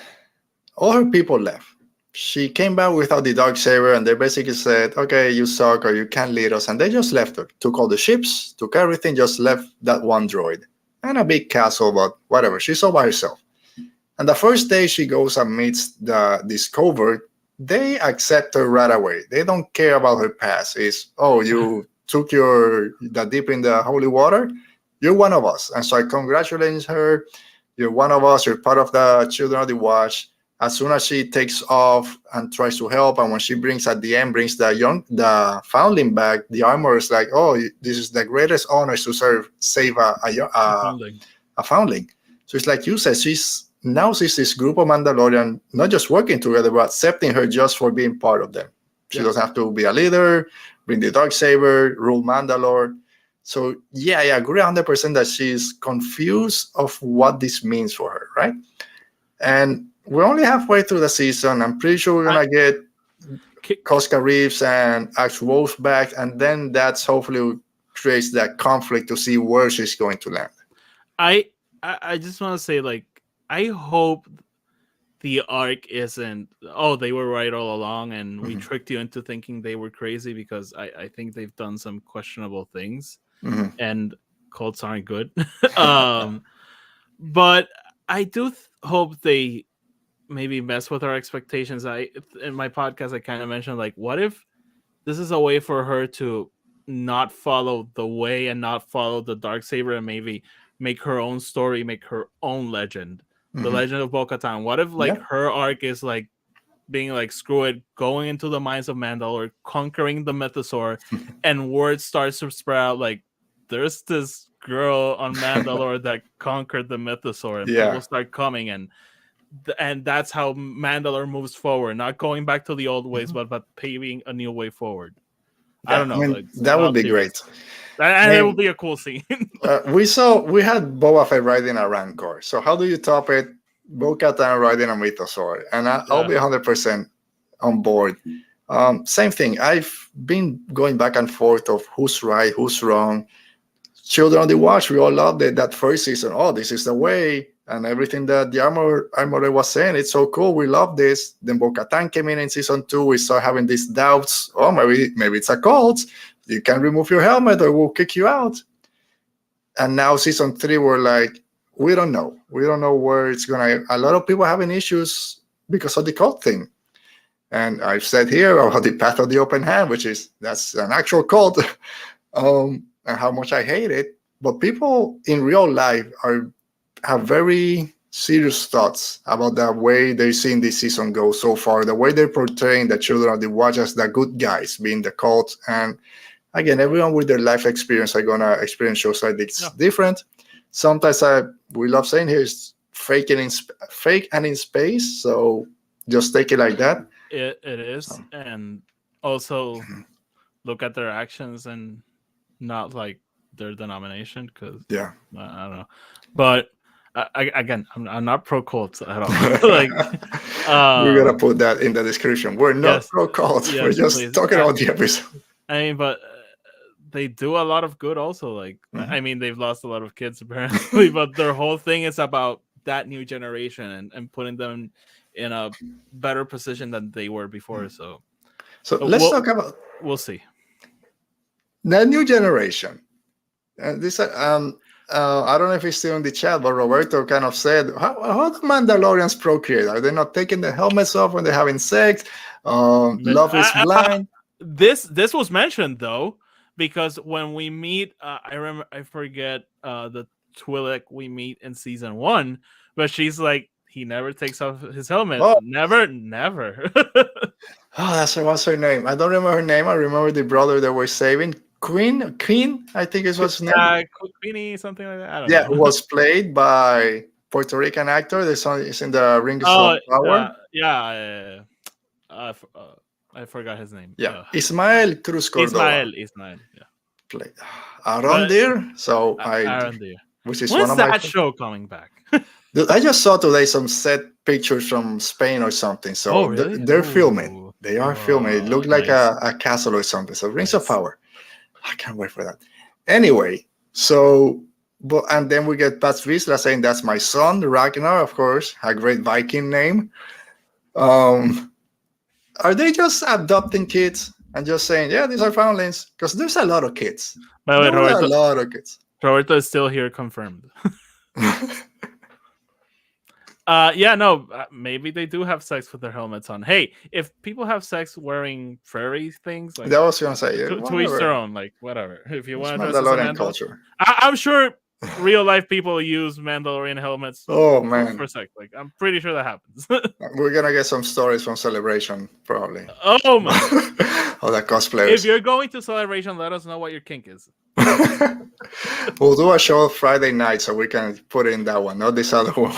all her people left. She came back without the Darksaber, and they basically said, okay, you suck, or you can't lead us. And they just left her. Took all the ships, took everything, just left that one droid. And a big castle, but whatever. She's all by herself. And the first day she goes and meets this covert, they accept her right away. They don't care about her past. It's, oh, you took the dip in the holy water? You're one of us. And so I congratulate her. You're one of us. You're part of the Children of the Watch. As soon as she takes off and tries to help, and when she brings the foundling back, the Armorer is like, oh, this is the greatest honor to save a foundling. So it's like you said, she's this group of Mandalorian, not just working together, but accepting her just for being part of them. She doesn't have to be a leader, bring the Darksaber, rule Mandalore. So I agree 100% that she's confused of what this means for her, right? And we're only halfway through the season. I'm pretty sure we're gonna get Koska Reeves and Axe Wolf back, and then that's hopefully creates that conflict to see where she's going to land. I just want to say, like, I hope the arc isn't, oh, they were right all along and we tricked you into thinking they were crazy, because I think they've done some questionable things and cults aren't good. But I do hope they maybe mess with our expectations. In my podcast I kind of mentioned, like, what if this is a way for her to not follow the way and not follow the Darksaber, and maybe make her own story, make her own legend, the legend of Bo-Katan. What if like her arc is like being like, screw it, going into the mines of Mandalore, conquering the Mythosaur, and word starts to spread out like there's this girl on Mandalore that conquered the Mythosaur, and people start coming, and that's how Mandalore moves forward, not going back to the old ways, but paving a new way forward. I don't know. I mean, that would be great. And it will be a cool scene. We had Boba Fett riding a Rancor. So how do you top it? Bo-Katan riding a Mythosaur. And I'll be 100% on board. Same thing. I've been going back and forth of who's right, who's wrong. Children of the Watch, we all loved it that first season. Oh, this is the way. And everything that the Armorer was saying, it's so cool. We love this. Then Bo-Katan came in season 2. We started having these doubts. Oh, maybe it's a cult. You can remove your helmet or we'll kick you out. And now season 3, we're like, we don't know. We don't know where it's going to. A lot of people having issues because of the cult thing. And I've said here about the Path of the Open Hand, that's an actual cult, and how much I hate it. But people in real life have very serious thoughts about the way they're seeing this season go so far, the way they're portraying the Children of the Watch as the good guys, being the cult. And again, everyone with their life experience are going to experience shows like this different. Sometimes we love saying here is fake and in space, so just take it like that. It is. And also look at their actions and not like their denomination, because I don't know. But again, I'm not pro cults at all. Like, we're gonna put that in the description. We're not pro cults. We're just talking about the episode. I mean, but they do a lot of good also. Like, I mean, they've lost a lot of kids apparently, but their whole thing is about that new generation and putting them in a better position than they were before. So let's talk about. We'll see. The new generation. This I don't know if he's still in the chat, but Roberto kind of said, how do Mandalorians procreate? Are they not taking the helmets off when they're having sex? Love is blind. This was mentioned though, because when we meet, I forget the Twi'lek we meet in season 1, but she's like, he never takes off his helmet. Oh. Never. What's her name? I don't remember her name. I remember the brother that we're saving. Queen, I think it was his name. Queenie, something like that. I don't know. Who was played by Puerto Rican actor. The song is in the Ring of Power. I forgot his name. Ismael Cruz Cordova. Ismael. Yeah. Played Aaron Deer. So Aaron Deer. Which is When's one of that show coming back? I just saw today some set pictures from Spain or something. So really? they're filming. They are filming. It looked like a castle or something. So Rings of Power. I can't wait for that. Anyway, and then we get Paz Vizsla saying, that's my son, Ragnar, of course, a great Viking name. Are they just adopting kids and just saying, these are foundlings? Because there's a lot of kids. By the way, Roberto, a lot of kids. Roberto is still here, confirmed. Maybe they do have sex with their helmets on. Hey, if people have sex wearing furry things, like, that was gonna say to each their own, like whatever. If you want to dress Mandalorian culture, I'm sure real life people use Mandalorian helmets. Oh man, for sex. Like, I'm pretty sure that happens. We're gonna get some stories from Celebration, probably. Oh my! All the cosplayers. If you're going to Celebration, let us know what your kink is. We'll do a show Friday night so we can put in that one, not this other one.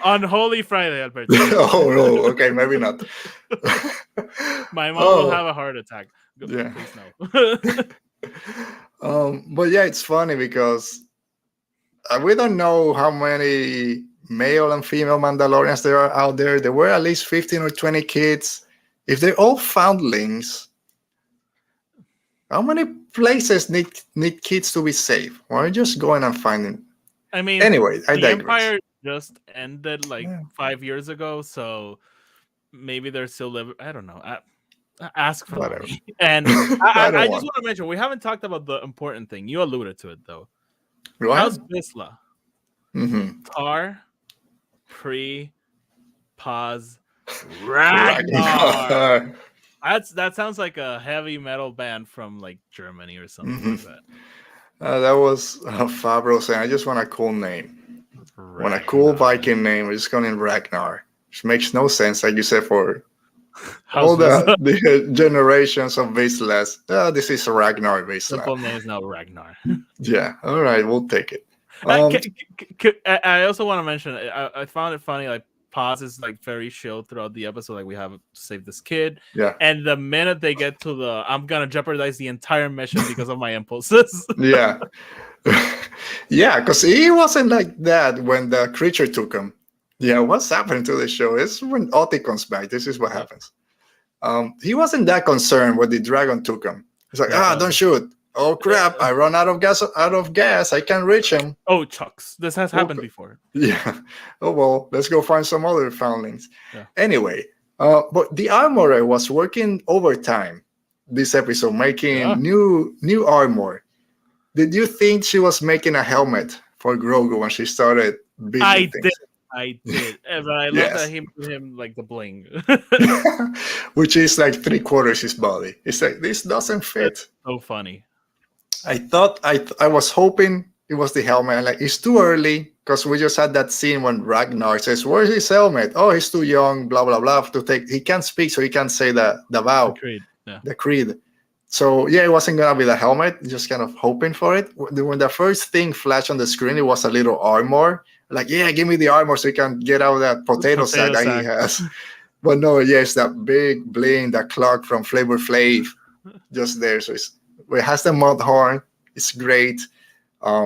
On Holy Friday, Alberto. Oh no, okay, maybe not. My mom will have a heart attack. Yeah. Please no. But it's funny because we don't know how many male and female Mandalorians there are out there. There were at least 15 or 20 kids. If they're all foundlings, how many places need kids to be safe? Why are you just going and finding? I mean, anyway, I digress. just ended like 5 years ago, so maybe they're still living. I don't know. Ask for Whatever. money. And I just want to mention, we haven't talked about the important thing. You alluded to it though. How's Bisla? Tar, pre, pause, Ragnar. That sounds like a heavy metal band from like Germany or something like that. That was Fabro saying, I just want a cool name. Ragnar. Want a cool Viking name. We're just calling Ragnar. Which makes no sense, like you said, for all the generations of Vaislas. This is Ragnar Vaisla. Simple name is now Ragnar. Yeah, all right, we'll take it. I also want to mention, I found it funny, like, Paz is like very chill throughout the episode, like we have to save this kid. Yeah. And the minute they get to the I'm gonna jeopardize the entire mission because of my impulses. Yeah. Yeah, because he wasn't like that when the creature took him. Yeah, what's happening to the show is when Oti comes back, this is what happens. He wasn't that concerned when the dragon took him. He's like, don't shoot. Oh crap! I run out of gas. I can't reach him. Oh, Chucks. This has happened before. Yeah. Oh well, let's go find some other foundlings. Yeah. Anyway, but the armorer was working overtime this episode, making new armor. Did you think she was making a helmet for Grogu when she started building things? I did, but I love that he made him like the bling, which is like 3/4 his body. It's like this doesn't fit. That's so funny. I thought I was hoping it was the helmet. I'm like, it's too early because we just had that scene when Ragnar says, "Where's his helmet? Oh, he's too young." Blah blah blah. To take, he can't speak, so he can't say the vow, the creed. So yeah, it wasn't gonna be the helmet. Just kind of hoping for it. When the first thing flashed on the screen, it was a little armor. Like, yeah, give me the armor so he can get out of that potato sack that he has. But no, it's that big bling, that clock from Flavor Flav, just there. So it has the mud horn. It's great.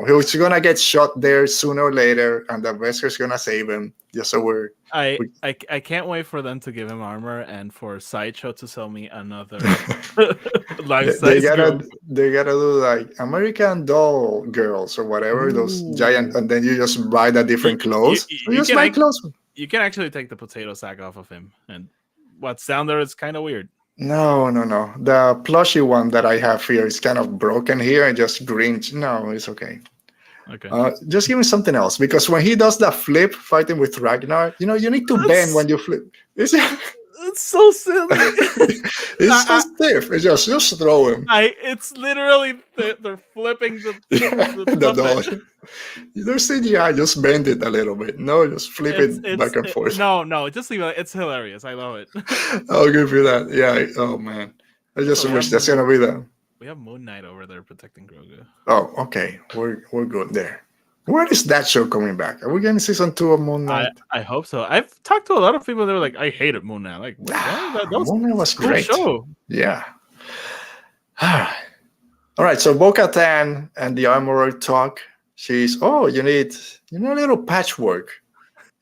He's gonna get shot there sooner or later, and the Vesker's gonna save him. Just so I can't wait for them to give him armor and for Sideshow to sell me another life-size. They gotta do like American Doll girls or whatever. Ooh. Those giant, and then you just buy the different clothes. You just buy clothes. You can actually take the potato sack off of him, and what's down there is kind of weird. No. The plushy one that I have here is kind of broken here and just green. No, it's okay. Okay. Just give me something else, because when he does that flip fighting with Ragnar, you need to bend when you flip. It's so silly. It's so stiff. It's just throw him. It's literally they're flipping the doll. There's CGI, just bend it a little bit. No, just flip it back and forth. No, just leave it. It's hilarious. I love it. I'll give you that. Yeah. Oh man, I just wish that's gonna be the. We have Moon Knight over there protecting Grogu. Oh, okay. We're good there. When is that show coming back? Are we getting season 2 of Moon Knight? I hope so. I've talked to a lot of people that were like, I hated Moon Knight. Like, Moon Knight was cool great. Show. Yeah. All right. So Bo-Katan and the Armorer talk. She's, you need a little patchwork.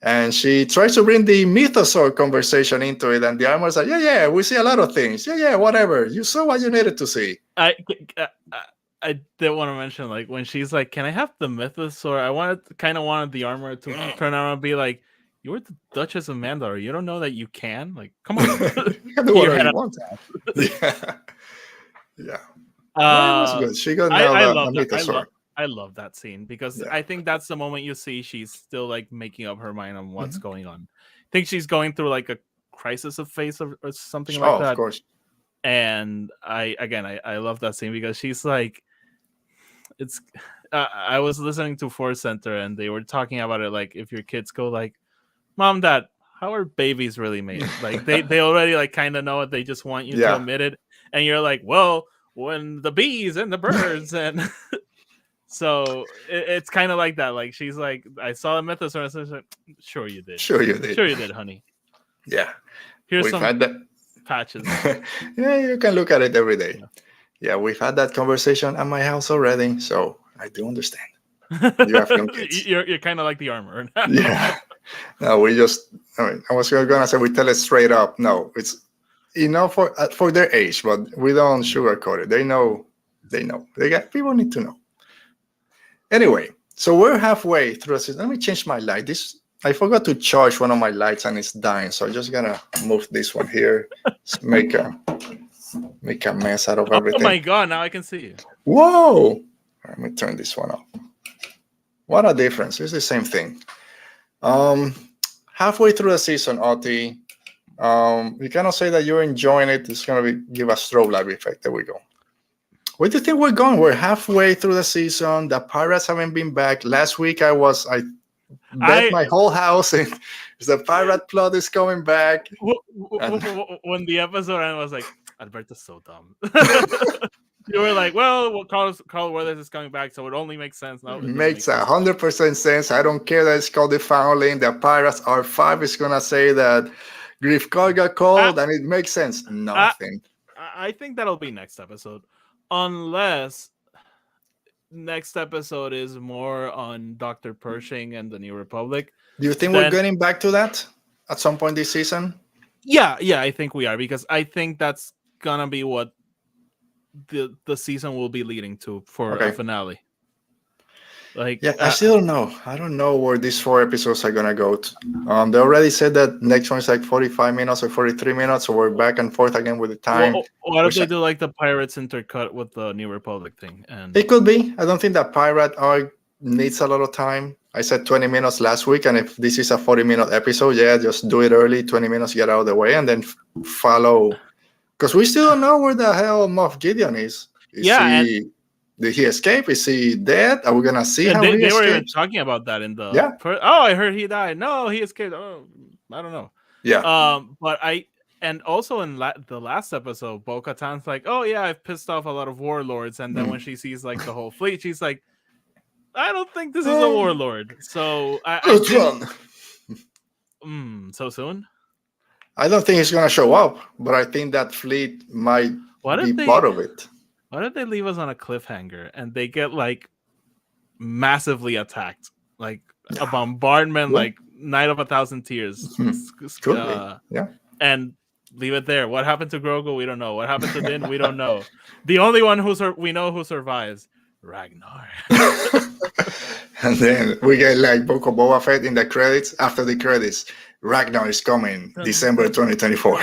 And she tries to bring the mythosaur conversation into it, and the Armorer's like, yeah, we see a lot of things. Yeah, whatever. You saw what you needed to see. I did want to mention, like, when she's like, can I have the mythosaur? I wanted the Armorer to turn around and be like, you were the Duchess of Mandalore. You don't know that you can? Like, come on. You can do whatever you want. Yeah. It was good. She got the mythosaur. I love that scene because I think that's the moment you see she's still like making up her mind on what's going on. I think she's going through like a crisis of faith or something like that. Of course. And I love that scene because she's like, I was listening to Force Center and they were talking about it. Like, if your kids go like, Mom, Dad, how are babies really made? Like they already like kind of know it. They just want you to admit it. And you're like, well, when the bees and the birds and so it's kind of like that. Like, she's like, I saw the mythosaur. And I was like, sure you did. Sure you did, honey. Yeah. Here's some patches. Yeah, you can look at it every day. Yeah, we've had that conversation at my house already, so I do understand. You have young kids. You're kind of like the Armorer. Yeah. No, I was gonna say we tell it straight up. No, it's enough for their age, but we don't sugarcoat it. They know. People need to know. Anyway, so we're halfway through. Let me change my light. This I forgot to charge one of my lights and it's dying, so I just gotta move this one here. Make a mess out of everything. Oh my god! Now I can see you. Whoa! Let me turn this one off. What a difference! It's the same thing. Halfway through the season, Oti, you cannot say that you're enjoying it. It's gonna give a strobe light effect. There we go. Where do you think we're going? We're halfway through the season. The pirates haven't been back. Last week I bet my whole house in the pirate plot is coming back. When the episode ended, I was like, Alberto's so dumb. You were like, well, Carl Weathers is coming back, so it only makes sense now. It makes 100% sense. I don't care that it's called the Foundling. The Pirates R5 is gonna say that Griff Carr got called, and it makes sense. Nothing. I think that'll be next episode, unless next episode is more on Dr. Pershing and the New Republic. Do you think we're getting back to that at some point this season? Yeah, I think we are, because I think that's gonna be what the season will be leading to for a finale. Like, I still don't know. I don't know where these 4 episodes are gonna go to. They already said that next one is like 45 minutes or 43 minutes, so we're back and forth again with the time. What if they do like the Pirates intercut with the New Republic thing? And it could be. I don't think that pirate arc needs a lot of time. I said 20 minutes last week, and if this is a 40-minute episode, just do it early, 20 minutes, get out of the way, and then follow. Because we still don't know where the hell Moff Gideon is. Did he escape? Is he dead? Are we gonna see how he escaped? They were even talking about that in the I heard he died. No, he escaped. Oh, I don't know. But also in the last episode, Bo-Katan's like, oh yeah, I've pissed off a lot of warlords, and then when she sees like the whole fleet, she's like, I don't think this is a warlord. So so soon? I don't think he's gonna show up, but I think that fleet might be part of it. What if they leave us on a cliffhanger and they get like massively attacked, like a bombardment, like Night of 1,000 Tears, and leave it there? What happened to Grogu? We don't know. What happened to Din? We don't know. The only one we know who survives, Ragnar. And then we get like Book of Boba Fett in the credits. After the credits, Ragnar is coming December 2024.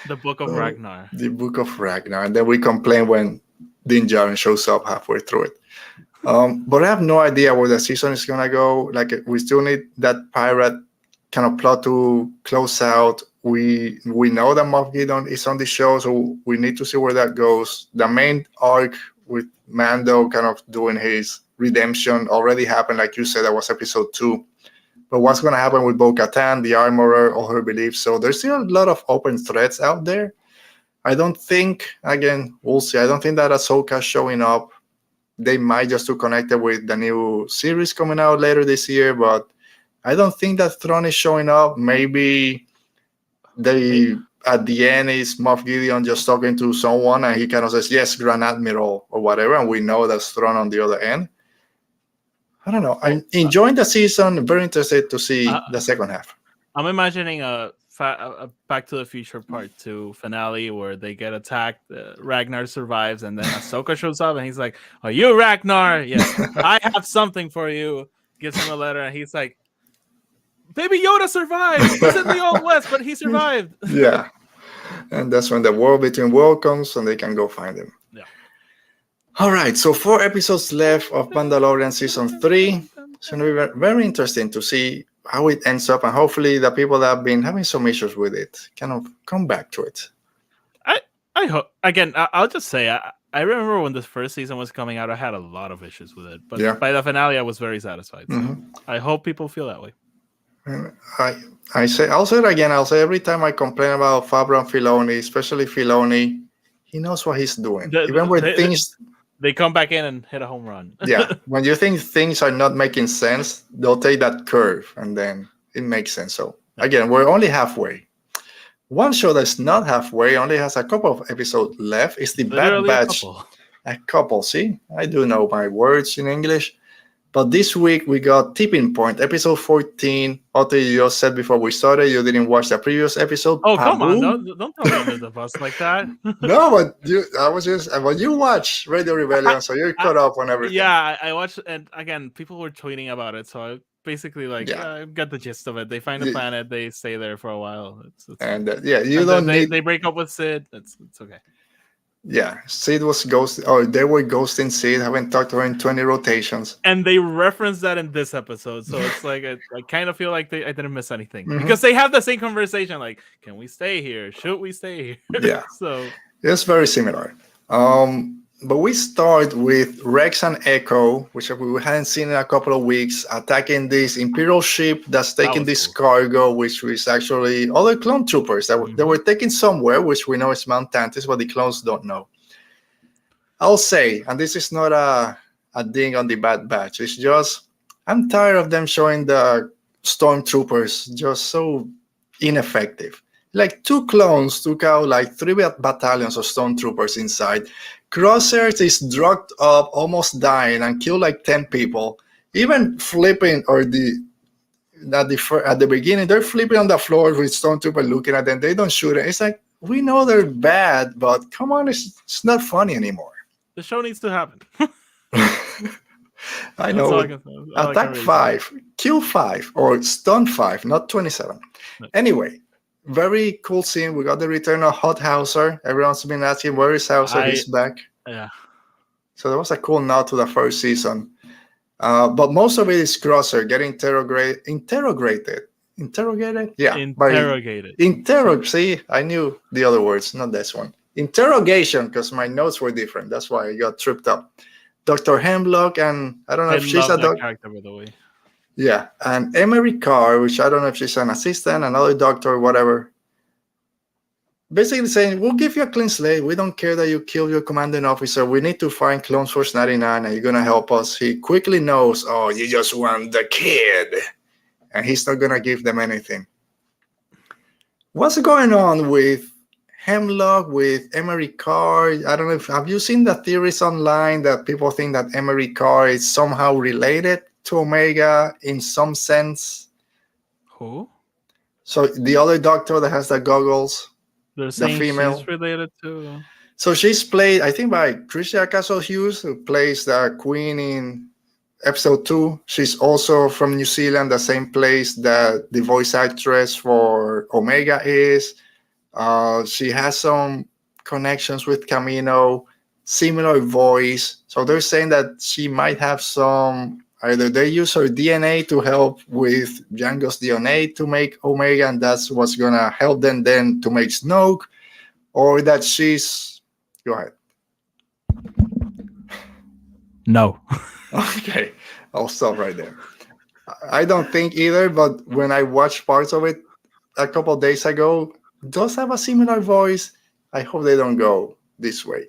The Book of Ragnar. The Book of Ragnar. And then we complain when Din Djarin shows up halfway through it. But I have no idea where the season is going to go. Like, we still need that pirate kind of plot to close out. We know that Moff Gideon is on the show, so we need to see where that goes. The main arc with Mando kind of doing his redemption already happened. Like you said, that was episode 2. But what's going to happen with Bo-Katan, the armorer, all her beliefs? So there's still a lot of open threads out there. I don't think, again, we'll see. I don't think that Ahsoka's showing up. They might just to connect it with the new series coming out later this year, but I don't think that Thrawn is showing up. Maybe at the end is Moff Gideon just talking to someone and he kind of says, yes, Grand Admiral or whatever, and we know that's Thrawn on the other end. I don't know. I'm enjoying the season. Very interested to see the second half. I'm imagining a Back to the Future Part 2 finale where they get attacked. Ragnar survives, and then Ahsoka shows up, and he's like, "Are you Ragnar? Yes, I have something for you." Gives him a letter, and he's like, "Baby Yoda survived. He's in the Old West, but he survived." Yeah, and that's when the World Between Worlds comes, and they can go find him. Yeah. All right, so 4 episodes left of Mandalorian season 3. It's going to be very interesting to see how it ends up, and hopefully the people that have been having some issues with it kind of come back to it. I hope. Again, I'll just say, I remember when the first season was coming out, I had a lot of issues with it, but by the finale, I was very satisfied. So I hope people feel that way. I'll say it again. I'll say every time I complain about Favreau and Filoni, especially Filoni, he knows what he's doing. Even when they come back in and hit a home run. Yeah, when you think things are not making sense, they'll take that curve, and then it makes sense. So again, we're only halfway. One show that's not halfway, only has a couple of episodes left, is the Bad Batch. A couple. See, I do know my words in English. But this week we got Tipping Point, episode 14. Otto, you just said before we started you didn't watch the previous episode. Oh, come on. Don't throw me under the bus like that. No, but you watched Radio Rebellion, so you're caught up on everything. Yeah, I watched, and again, people were tweeting about it, so basically like, I've got the gist of it. They find a planet, they stay there for a while. And you don't need. They break up with Sid. It's okay. Yeah, Sid was ghosting. Oh, they were ghosting Sid. Haven't talked to her in 20 rotations. And they reference that in this episode, so it's like I kind of feel like I didn't miss anything because they have the same conversation. Like, can we stay here? Should we stay here? Yeah. So it's very similar. But we start with Rex and Echo, which we hadn't seen in a couple of weeks, attacking this Imperial ship that's taking this cargo, which was actually other clone troopers that they were taken somewhere, which we know is Mount Tantis, but the clones don't know. I'll say, and this is not a ding on the Bad Batch, it's just, I'm tired of them showing the stormtroopers just so ineffective. Like 2 clones took out like 3 battalions of stormtroopers inside. Crosshair is drugged up, almost dying, and killed like 10 people. Even flipping, or at the beginning, they're flipping on the floor with stormtrooper looking at them. They don't shoot it. It's like, we know they're bad, but come on, it's not funny anymore. The show needs to happen. I know. Attack 5, kill 5, or stun 5, not 27. Anyway. Very cool scene. We got the return of Hot Hauser. Everyone's been asking, where is Hauser? He's back. Yeah. So that was a cool nod to the first season. But most of it is Crosshair getting interrogated. Yeah. See, I knew the other words, not this one. Interrogation, because my notes were different. That's why I got tripped up. Dr. Hemlock, and I don't know if she's a doctor. Character, by the way. Yeah, and Emery Carr, which I don't know if she's an assistant, another doctor, or whatever. Basically saying, we'll give you a clean slate. We don't care that you killed your commanding officer. We need to find Clone Force 99, and you're going to help us. He quickly knows, you just want the kid. And he's not going to give them anything. What's going on with Hemlock, with Emery Carr? I don't know have you seen the theories online that people think that Emery Carr is somehow related to Omega in some sense? Who? So the other doctor that has the goggles, the female, she's related to. So she's played, I think, by Tricia Castle Hughes, who plays the Queen in episode 2. She's also from New Zealand, the same place that the voice actress for Omega is. She has some connections with Camino, similar voice. So they're saying that she might have some. Either they use her DNA to help with Django's DNA to make Omega, and that's what's going to help them then to make Snoke, or that she's... Go ahead. No. Okay, I'll stop right there. I don't think either, but when I watched parts of it a couple of days ago, it does have a similar voice. I hope they don't go this way.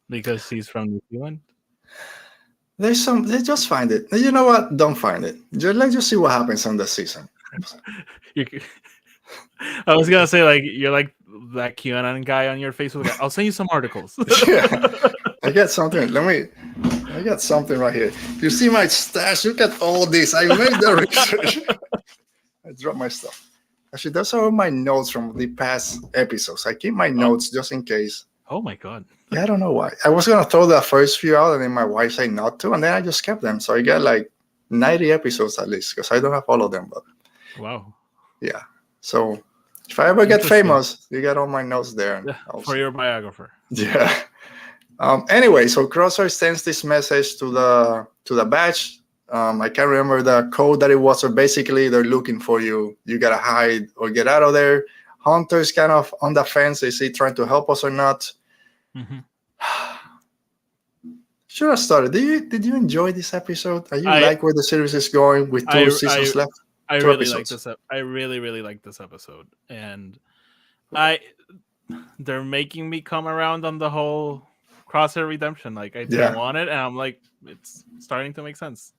Because she's from New Zealand? They just find it. You know what? Don't find it. Let's just see what happens on the season. I was gonna say, like, you're like that QAnon guy on your Facebook. I'll send you some articles. Yeah, I got something. I got something right here. You see my stash? Look at all this. I made the research. I dropped my stuff. Actually, those are all my notes from the past episodes. I keep my notes just in case. Oh my god. Yeah, I don't know why. I was going to throw the first few out, and then my wife said not to, and then I just kept them. So I got like 90 episodes at least, because I don't have all of them. But wow. Yeah. So if I ever get famous, you got all my notes there. For your biographer. Yeah. Anyway, so Crosshair sends this message to the batch. I can't remember the code that it was. So basically, they're looking for you. You got to hide or get out of there. Hunter's kind of on the fence. Is he trying to help us or not? Mm-hmm. Should have started. Did you enjoy this episode? Are you like where the series is going with 2 seasons left? I really like this. I really, really like this episode, and they're making me come around on the whole Crosshair redemption. Like I didn't want it, and I'm like, it's starting to make sense.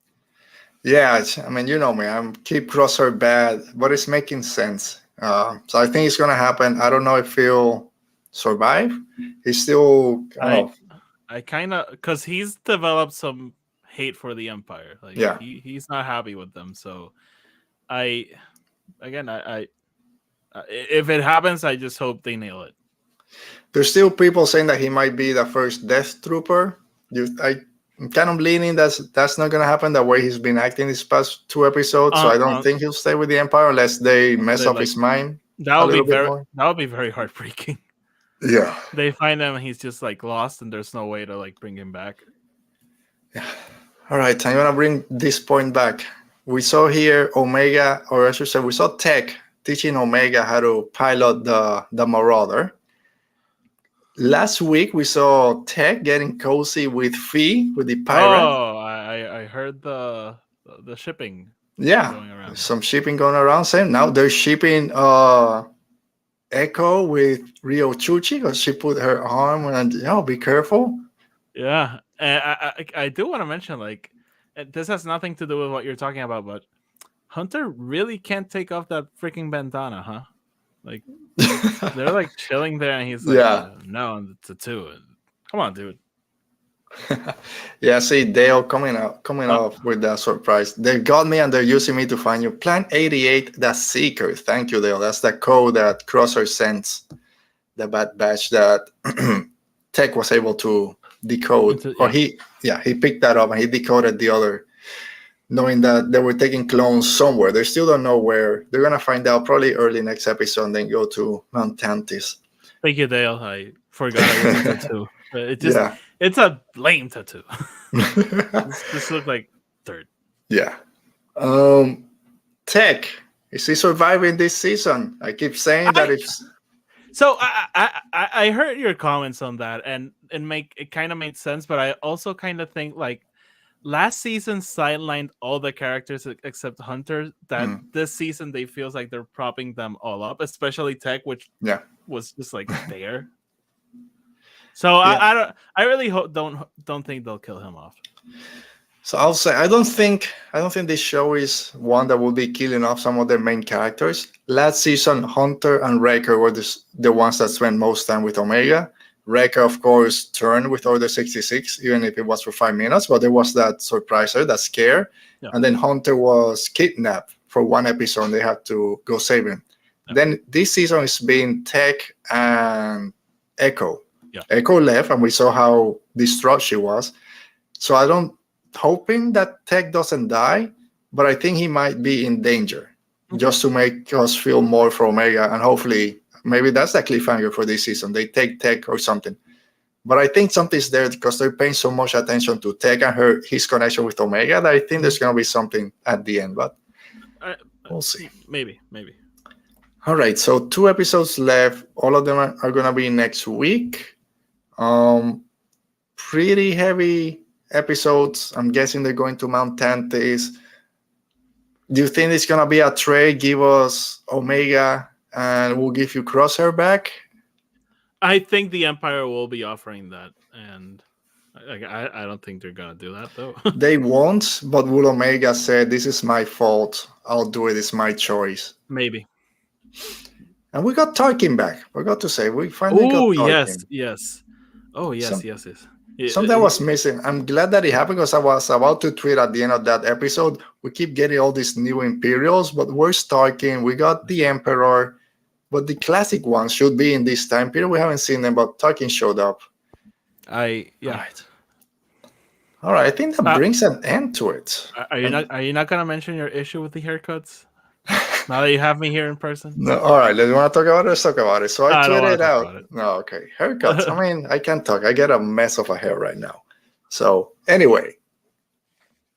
Yeah, I mean, you know me. I'm keep Crosshair bad, but it's making sense. So I think it's gonna happen. I don't know if he'll survive. He's still. I kind of, because he's developed some hate for the Empire. Like he's not happy with them. So I if it happens, I just hope they nail it. There's still people saying that he might be the first Death Trooper. I'm kind of leaning that's not gonna happen the way he's been acting these past 2 episodes. So I don't think he'll stay with the Empire unless they mess up his mind a little bit more. That would be very heartbreaking. Yeah. They find him and he's just like lost, and there's no way to like bring him back. Yeah. All right, I'm gonna bring this point back. We saw here Omega, or I should say, we saw Tech teaching Omega how to pilot the Marauder. Last week we saw Tech getting cozy with Fee, with the pirate. Oh, I heard the shipping. Yeah, going around. Some shipping going around. Same now they're shipping Echo with Rio Chuchi because she put her arm and be careful. Yeah, I do want to mention, like, this has nothing to do with what you're talking about, but Hunter really can't take off that freaking bandana, huh? Like, they're like chilling there, and he's like, no, it's a 2. Come on, dude. Yeah, see Dale coming off with that surprise. They got me and they're using me to find you. Plan 88, the Seeker. Thank you, Dale. That's the code that Crosshair sends. The Bad Batch that Tech was able to decode. He picked that up and he decoded the other, knowing that they were taking clones somewhere. They still don't know where. They're gonna find out probably early next episode and then go to Mount Tantis. Thank you, Dale. I forgot it was a tattoo. It's a lame tattoo. This looked like dirt. Yeah. Tech, is he surviving this season? I keep saying that it's. So I heard your comments on that, and it kind of made sense, but I also kind of think like last season sidelined all the characters except Hunter. That this season they feels like they're propping them all up, especially Tech, which was just like there. So I really don't think they'll kill him off. So I'll say I don't think this show is one that will be killing off some of the main characters. Last season, Hunter and Wrecker were the ones that spent most time with Omega. Wrecker, of course, turned with Order 66, even if it was for 5 minutes, but there was that surpriser, that scare. Yeah. And then Hunter was kidnapped for 1 episode, and they had to go save him. Yeah. Then this season is being Tech and Echo. Yeah. Echo left, and we saw how distraught she was. So hoping that Tech doesn't die, but I think he might be in danger, just to make us feel more for Omega, and hopefully maybe that's the cliffhanger for this season. They take Tech or something. But I think something's there because they're paying so much attention to Tech and his connection with Omega that I think there's going to be something at the end, but we'll see. Maybe. All right, so 2 episodes left. All of them are going to be next week. Pretty heavy episodes. I'm guessing they're going to Mount Tantis. Do you think it's going to be a trade? Give us Omega and we'll give you Crosshair back? I think the Empire will be offering that, and I don't think they're going to do that, though. They won't, but will Omega say, this is my fault, I'll do it, it's my choice? Maybe. And we got Tarkin back. Forgot to say, we finally got Tarkin. Yes. Oh, yes. Something was missing. I'm glad that it happened because I was about to tweet at the end of that episode. We keep getting all these new Imperials, but where's Tarkin? We got the Emperor, but the classic ones should be in this time period. We haven't seen them, but Tarkin showed up. Right. All right. I think that brings an end to it. Are you not going to mention your issue with the haircuts? Now that you have me here in person? No, all right. You want to talk about it? Let's talk about it. So I tweeted it out. No, okay. Haircuts. I mean, I can't talk. I get a mess of a hair right now. So anyway,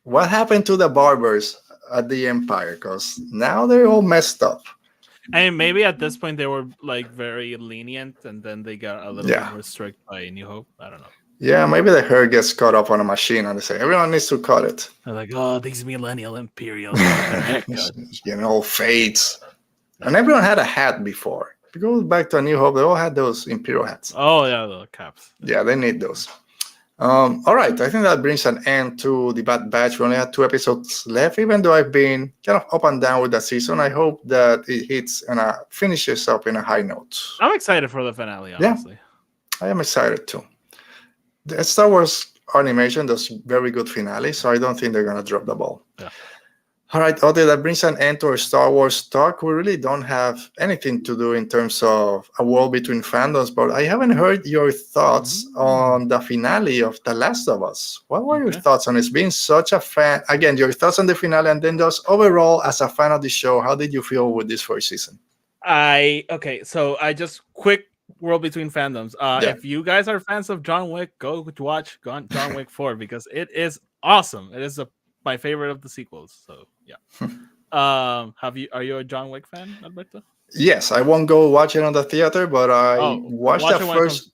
what happened to the barbers at the Empire? Because now they're all messed up. And maybe at this point they were like very lenient, and then they got a little bit more strict by New Hope. I don't know. Yeah, maybe the hair gets caught up on a machine and they say, everyone needs to cut it. They're like, oh, these millennial Imperials. All fades. And everyone had a hat before. If you go back to A New Hope, they all had those Imperial hats. Oh, yeah, the caps. Yeah, they need those. All right, I think that brings an end to the Bad Batch. We only had 2 episodes left, even though I've been kind of up and down with the season. I hope that it hits and finishes up in a high note. I'm excited for the finale, honestly. Yeah, I am excited too. The Star Wars animation does very good finale, so I don't think they're going to drop the ball. Yeah. All right, Oti, that brings an end to our Star Wars talk. We really don't have anything to do in terms of a world between fandoms, but I haven't heard your thoughts on the finale of The Last of Us. What were your thoughts on it? It's been such a fan. Again, your thoughts on the finale, and then just overall, as a fan of the show, how did you feel with this first season? So I just quick world between fandoms. If you guys are fans of John Wick, go watch John Wick 4 because it is awesome. It is my favorite of the sequels. So yeah. Are you a John Wick fan, Alberto? Yes, I won't go watch it on the theater, but I watched the first.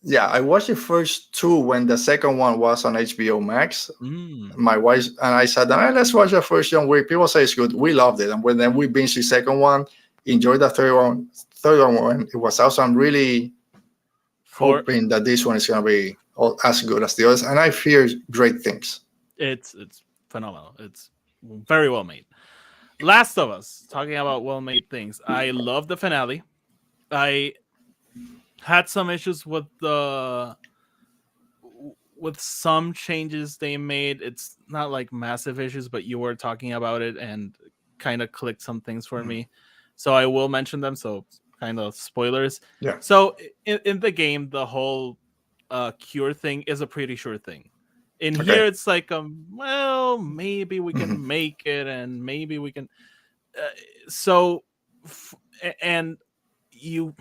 Yeah, I watched the first two when the second one was on HBO Max. My wife and I sat down, hey, let's watch the first John Wick. People say it's good. We loved it. And then we binged the second one, enjoyed the third one. It was awesome. I'm really hoping that this one is going to be as good as the others. And I fear great things. It's phenomenal. It's very well made. Last of Us, talking about well made things. I love the finale. I had some issues with some changes they made. It's not like massive issues, but you were talking about it and kind of clicked some things for me. So I will mention them. So kind of spoilers. Yeah. So in the game, the whole cure thing is a pretty sure thing. In here, it's like, well, maybe we can make it, and maybe we can. And you,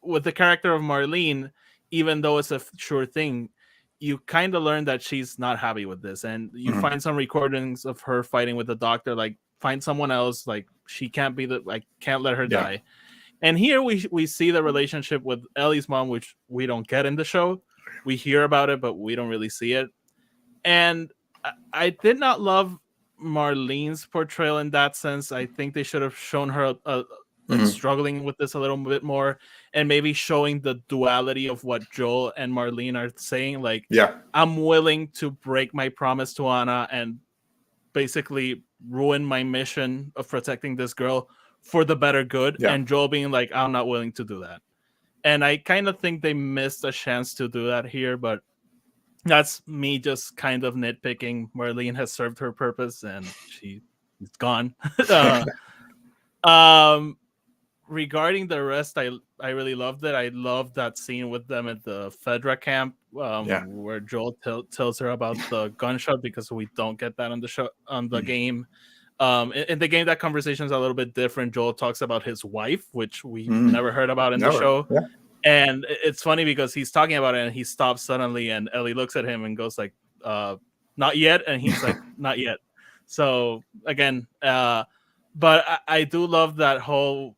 with the character of Marlene, even though it's a sure thing, you kind of learn that she's not happy with this, and you find some recordings of her fighting with the doctor. Like, find someone else. Like, she can't be can't let her die. And here we see the relationship with Ellie's mom, which we don't get in the show. We hear about it, but we don't really see it. And I did not love Marlene's portrayal in that sense. I think they should have shown her struggling with this a little bit more, and maybe showing the duality of what Joel and Marlene are saying. Like, I'm willing to break my promise to Anna and basically ruin my mission of protecting this girl for the better good. And Joel being like, I'm not willing to do that. And I kind of think they missed a chance to do that here, but that's me just kind of nitpicking. Marlene has served her purpose and she's gone. Regarding the rest, I really loved it. I loved that scene with them at the Fedra camp, where Joel tells her about the gunshot, because we don't get that on the show, on the game. In the game, that conversation is a little bit different. Joel talks about his wife, which we never heard about in the show. And it's funny because he's talking about it and he stops suddenly, and Ellie looks at him and goes like, not yet. And he's like, not yet. So again, but I do love that whole,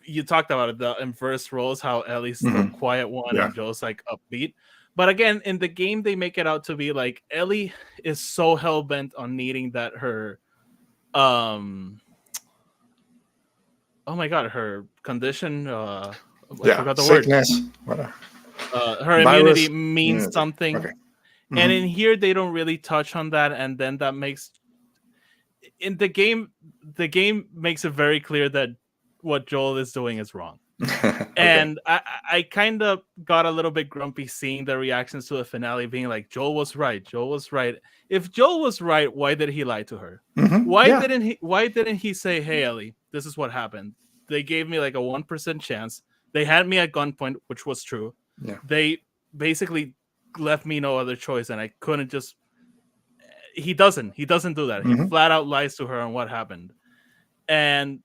you talked about it, the inverse roles, how Ellie's the quiet one and Joel's like upbeat. But again, in the game, they make it out to be like Ellie is so hell-bent on needing that her, oh my God, her condition, I forgot the sickness. word. Her immunity means something. And in here, they don't really touch on that. And then that makes, in the game makes it very clear that what Joel is doing is wrong. And I kind of got a little bit grumpy seeing the reactions to the finale being like, Joel was right. If Joel was right, why did he lie to her? Why didn't he say, hey, Ellie, this is what happened. They gave me like a 1% chance. They had me at gunpoint, which was true. They basically left me no other choice, and I couldn't just. He doesn't do that. He flat out lies to her on what happened. And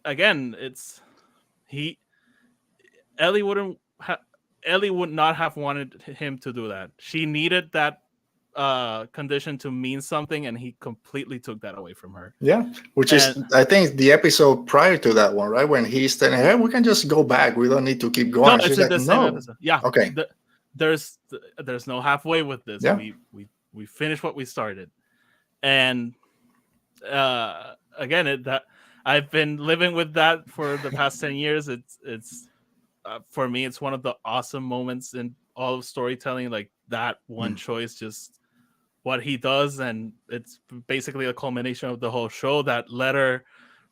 again, Ellie would not have wanted him to do that. She needed that condition to mean something, and he completely took that away from her. Which is, I think, the episode prior to that one, right? When he's telling her, hey, we can just go back. We don't need to keep going. No, it's in the same episode. Yeah. Okay. There's no halfway with this. We finished what we started. And again, that I've been living with that for the past 10 years. It's for me, it's one of the awesome moments in all of storytelling. Like that one choice, just what he does, and it's basically a culmination of the whole show. That letter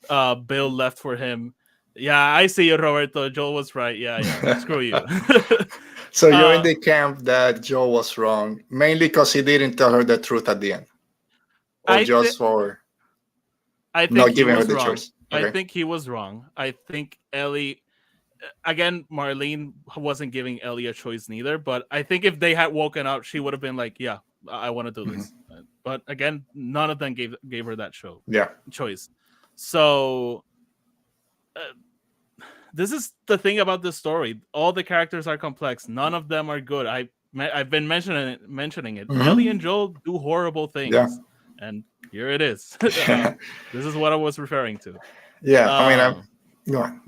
Bill left for him. Yeah, I see you, Roberto. Joel was right. Yeah. Screw you. So you're in the camp that Joel was wrong, mainly because he didn't tell her the truth at the end, or I think not he giving her was the wrong. choice. Okay. I think he was wrong. I think Ellie, again, Marlene wasn't giving Ellie a choice neither. But I think if they had woken up, she would have been like, "Yeah, I want to do this." But again, none of them gave her that choice. So this is the thing about this story. All the characters are complex. None of them are good. I've been mentioning it. Ellie and Joel do horrible things, and here it is. This is what I was referring to. Yeah, I mean, I'm go on.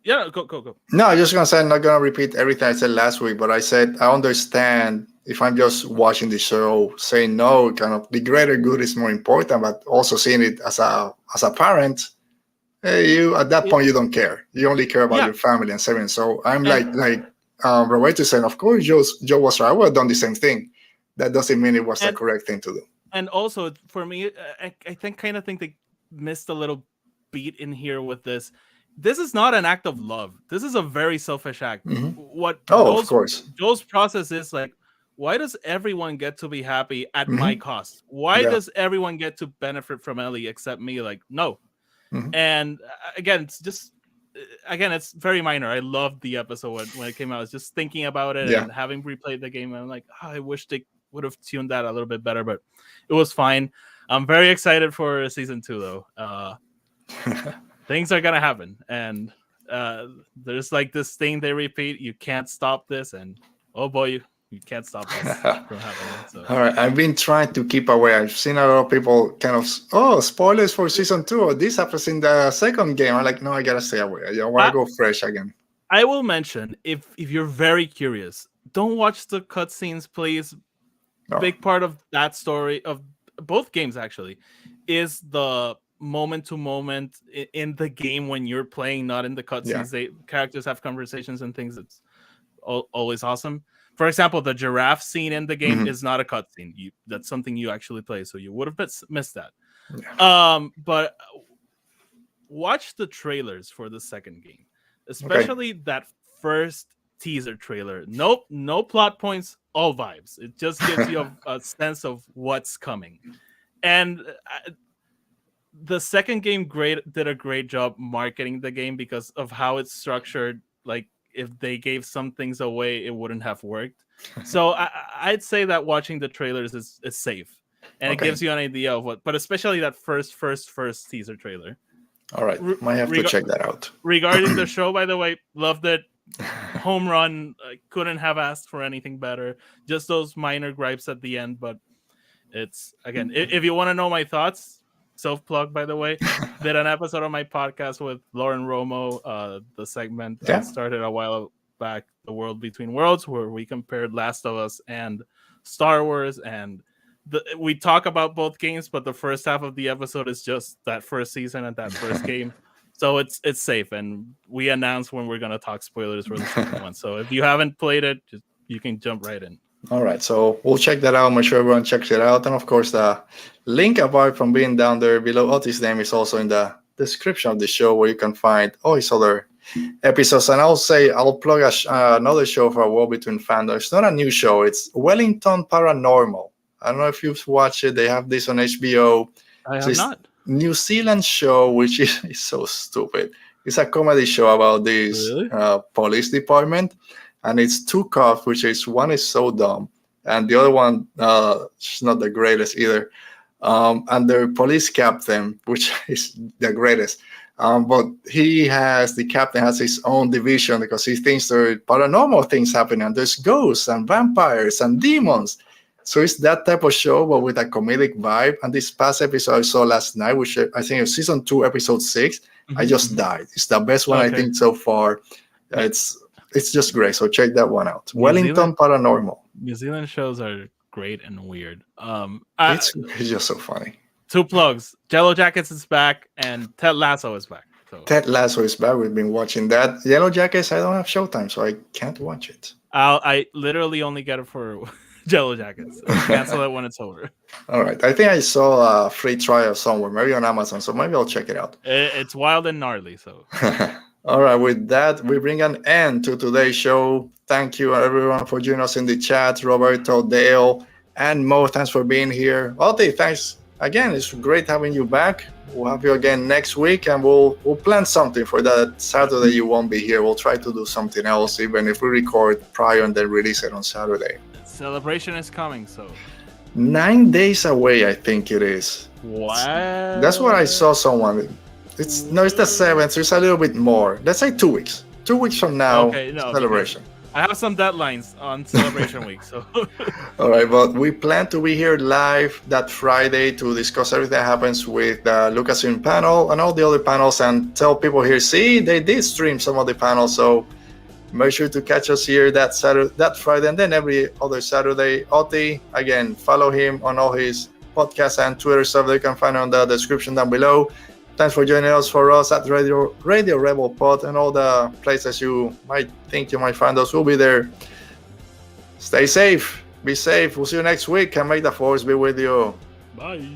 Yeah, go. No, I'm just gonna say I'm not gonna repeat everything I said last week, but I said I understand if I'm just watching the show, saying no, kind of the greater good is more important, but also seeing it as a parent. Hey, you at that point you don't care. You only care about your family and saving. So I'm like Roberto saying, of course, Joe was right. I would have done the same thing. That doesn't mean it was the correct thing to do. And also for me, I think they missed a little beat in here with this. This is not an act of love. This is a very selfish act. Of course. Joel's process is like, why does everyone get to be happy at my cost? Why does everyone get to benefit from Ellie except me? Like, no. And again, it's very minor. I loved the episode when it came out. I was just thinking about it and having replayed the game. And I'm like, I wish they would have tuned that a little bit better, but it was fine. I'm very excited for season 2, though. Things are gonna happen, and there's like this thing they repeat: you can't stop this, and oh boy, you can't stop this from happening. So. All right, I've been trying to keep away. I've seen a lot of people kind of spoilers for season 2, or this happens in the second game. I'm like, no, I gotta stay away. I want to go fresh again. I will mention if you're very curious, don't watch the cutscenes, please. Big part of that story of both games actually is the moment to moment in the game when you're playing, not in the cutscenes. Characters have conversations and things. It's always awesome. For example, the giraffe scene in the game is not a cutscene. That's something you actually play, so you would have missed that. But watch the trailers for the second game, especially that first teaser trailer. Nope, no plot points, all vibes. It just gives you a sense of what's coming. And the second game did a great job marketing the game because of how it's structured. Like, if they gave some things away, it wouldn't have worked. So I'd say that watching the trailers is safe, and it gives you an idea of what. But especially that first teaser trailer. All right, might have to check that out. Regarding the show, by the way, loved it. Home run. Couldn't have asked for anything better. Just those minor gripes at the end, but it's again. If you want to know my thoughts. Self-plug, by the way, did an episode on my podcast with Lauren Romo, the segment that started a while back, The World Between Worlds, where we compared Last of Us and Star Wars, and we talk about both games, but the first half of the episode is just that first season and that first game, so it's safe, and we announce when we're going to talk spoilers for the second one, so if you haven't played it, you can jump right in. All right, so we'll check that out. Make sure everyone checks it out. And of course, the link, apart from being down there below Otis' name, is also in the description of the show, where you can find all his other episodes. And I'll plug another show for A War Between Fandoms. It's not a new show. It's Wellington Paranormal. I don't know if you've watched it. They have this on HBO. I have not. New Zealand show, which is so stupid. It's a comedy show about this police department. And it's two cops, one is so dumb, and the other one is not the greatest either. And their police captain, which is the greatest, but the captain has his own division because he thinks there are paranormal things happening. And there's ghosts and vampires and demons. So it's that type of show, but with a comedic vibe. And this past episode I saw last night, which I think is season 2, episode 6, I just died. It's the best one I think so far. It's just great, so check that one out. Wellington Paranormal. New Zealand shows are great and weird. It's just so funny. 2 plugs. Yellow Jackets is back, and Ted Lasso is back. So. Ted Lasso is back. We've been watching that. Yellow Jackets, I don't have Showtime, so I can't watch it. I literally only get it for Yellow Jackets. I'll cancel it when it's over. All right. I think I saw a free trial somewhere, maybe on Amazon, so maybe I'll check it out. It's wild and gnarly, so... All right, with that, we bring an end to today's show. Thank you, everyone, for joining us in the chat. Roberto, Dale, and Mo, thanks for being here. Oti, thanks again, it's great having you back. We'll have you again next week, and we'll plan something for that Saturday you won't be here. We'll try to do something else, even if we record prior and then release it on Saturday. Celebration is coming, so 9 days away, I think it is. What? That's what I saw someone. It's the 7th, so it's a little bit more. Let's say 2 weeks. 2 weeks from now, celebration. I have some deadlines on celebration week, so. All right, but we plan to be here live that Friday to discuss everything that happens with the Lucasfilm panel and all the other panels, and tell people here, see, they did stream some of the panels, so make sure to catch us here that Saturday, that Friday, and then every other Saturday. Oti, again, follow him on all his podcasts and Twitter stuff that you can find on the description down below. Thanks for joining us at Radio Rebel Pod, and all the places you might think you might find us. We'll be there. Stay safe. Be safe. We'll see you next week, and may the force be with you. Bye.